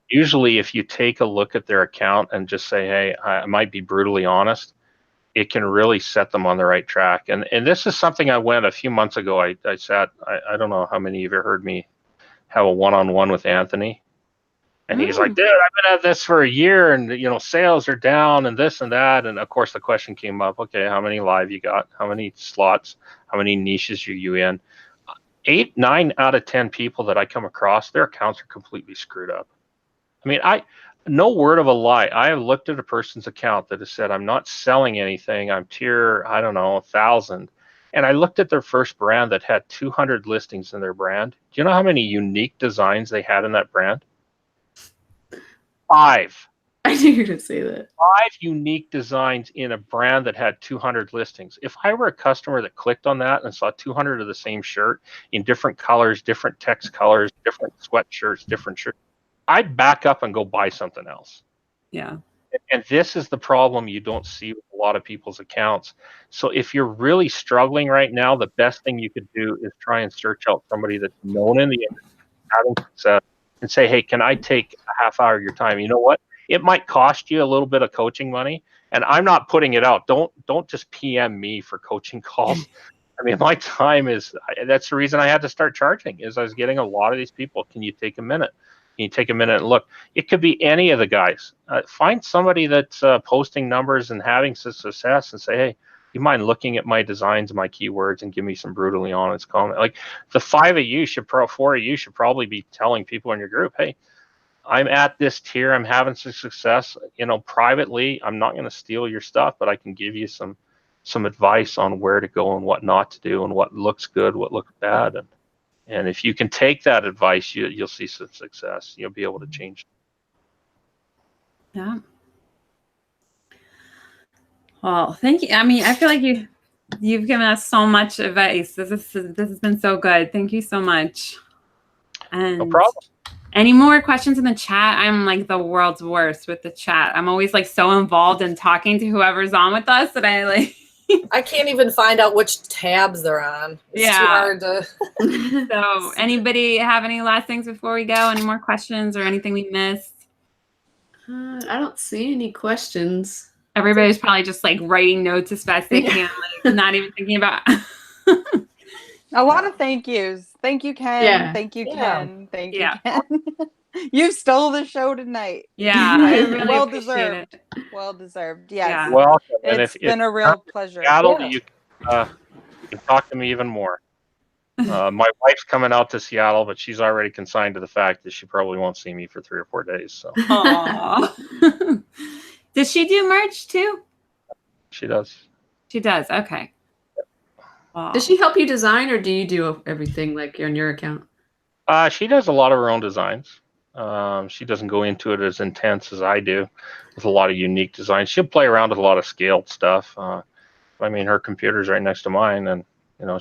Usually if you take a look at their account and just say, hey, I might be brutally honest, it can really set them on the right track. And this is something I went a few months ago. I sat, I don't know how many of you heard me have a one-on-one with Anthony. And he's like, dude, I've been at this for a year and, sales are down and this and that. And of course the question came up, okay, how many live you got? How many slots? How many niches are you in? 8, 9 out of 10 people that I come across, their accounts are completely screwed up. I mean, no word of a lie. I have looked at a person's account that has said, I'm not selling anything. I'm tier, 1,000. And I looked at their first brand that had 200 listings in their brand. Do you know how many unique designs they had in that brand? 5. I knew you were going to say that. 5 unique designs in a brand that had 200 listings. If I were a customer that clicked on that and saw 200 of the same shirt in different colors, different text colors, different sweatshirts, different shirts, I'd back up and go buy something else. Yeah. And this is the problem you don't see with a lot of people's accounts. So if you're really struggling right now, the best thing you could do is try and search out somebody that's known in the industry, having success, and say, hey, can I take a half hour of your time? You know what? It might cost you a little bit of coaching money, and I'm not putting it out. Don't just PM me for coaching calls. I mean, my time that's the reason I had to start charging, is I was getting a lot of these people. Can you take a minute? Can you take a minute and look? It could be any of the guys. Find somebody that's posting numbers and having success and say, hey, you mind looking at my designs, my keywords, and give me some brutally honest comment? Like the 4 of you should probably be telling people in your group, hey, I'm at this tier, I'm having some success. Privately, I'm not going to steal your stuff, but I can give you some advice on where to go and what not to do and what looks good, what looks bad. And if you can take that advice, you'll see some success. You'll be able to change. Yeah. Well, thank you. I mean, I feel like you've given us so much advice. This has been so good. Thank you so much. And no problem. Any more questions in the chat? I'm like the world's worst with the chat. I'm always like so involved in talking to whoever's on with us that I can't even find out which tabs they're on. It's too hard to. So anybody have any last things before we go? Any more questions or anything we missed? I don't see any questions. Everybody's probably just like writing notes as fast as they can, like not even thinking about. A lot of thank yous. Thank you, Ken. Yeah. Thank you, Yeah. Ken. Thank you, Ken. You stole the show tonight. Yeah, I really well appreciate deserved. it. Well deserved. Yes. Yeah. Welcome. It's been a real pleasure. Seattle, Yeah. you can talk to me even more. My wife's coming out to Seattle, but she's already consigned to the fact that she probably won't see me for 3 or 4 days. So. Aww. Does she do merch too? She does. She does. Okay. Wow. Does she help you design, or do you do everything like on your account? She does a lot of her own designs. She doesn't go into it as intense as I do with a lot of unique designs. She'll play around with a lot of scaled stuff. I mean, her computer's right next to mine, and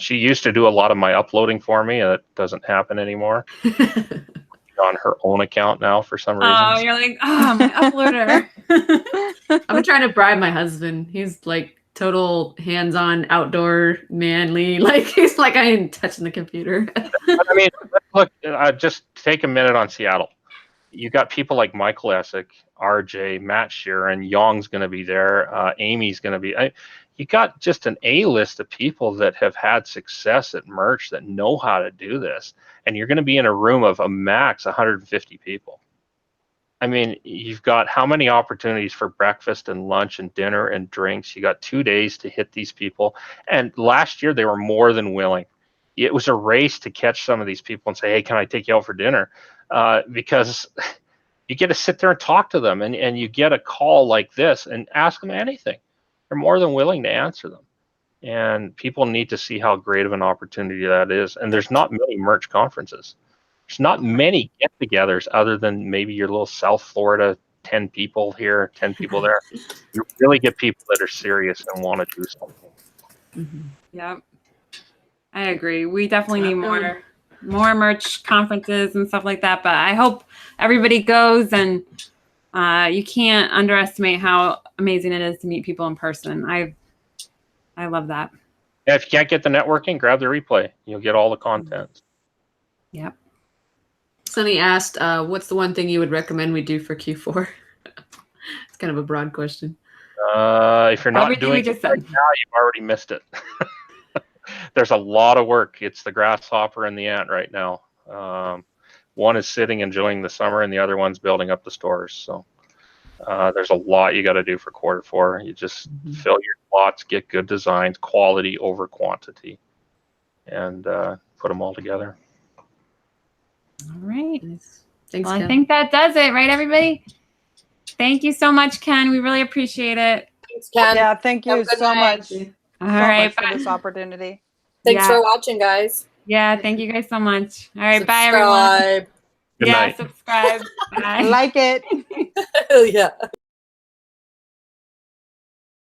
she used to do a lot of my uploading for me. That doesn't happen anymore. On her own account now for some reason. Oh, you're like, my uploader. I'm trying to bribe my husband. He's like total hands-on, outdoor, manly. Like he's like, I ain't touching the computer. I mean, look, just take a minute on Seattle. You got people like Michael Essick, RJ, Matt Sheeran, Young's going to be there. Amy's going to be. You got just an A-list of people that have had success at merch that know how to do this. And you're going to be in a room of a max 150 people. I mean, you've got how many opportunities for breakfast and lunch and dinner and drinks? You got 2 days to hit these people. And last year, they were more than willing. It was a race to catch some of these people and say, hey, can I take you out for dinner? Because you get to sit there and talk to them. And you get a call like this and ask them anything. They're more than willing to answer them. And people need to see how great of an opportunity that is. And there's not many merch conferences. there's not many get-togethers other than maybe your little South Florida 10 people here, 10 people there. You really get people that are serious and want to do something. Mm-hmm. Yep. I agree. We definitely need more merch conferences and stuff like that. But I hope everybody goes, and you can't underestimate how amazing it is to meet people in person. I love that. Yeah, if you can't get the networking, grab the replay. You'll get all the content. Yep. Sunny asked, what's the one thing you would recommend we do for Q4? It's kind of a broad question. If you're not Everything doing we just it right said. now, you've already missed it. There's a lot of work. It's the grasshopper and the ant right now. One is sitting enjoying the summer, and the other one's building up the stores. So there's a lot you got to do for Q4. You just fill your slots, get good designs, quality over quantity, and put them all together. All right. Nice. Thanks, Well, Ken. I think that does it, right, everybody? Thank you so much, Ken. We really appreciate it. Thanks, Ken. Yeah, thank you Have a good so night. much. All So right. much for Bye. this opportunity. Thanks Yeah. for watching, guys. Yeah. Thank you guys so much. All right. Bye, everyone. Subscribe. Good Yeah. night. Subscribe. Bye. Like it. Hell yeah.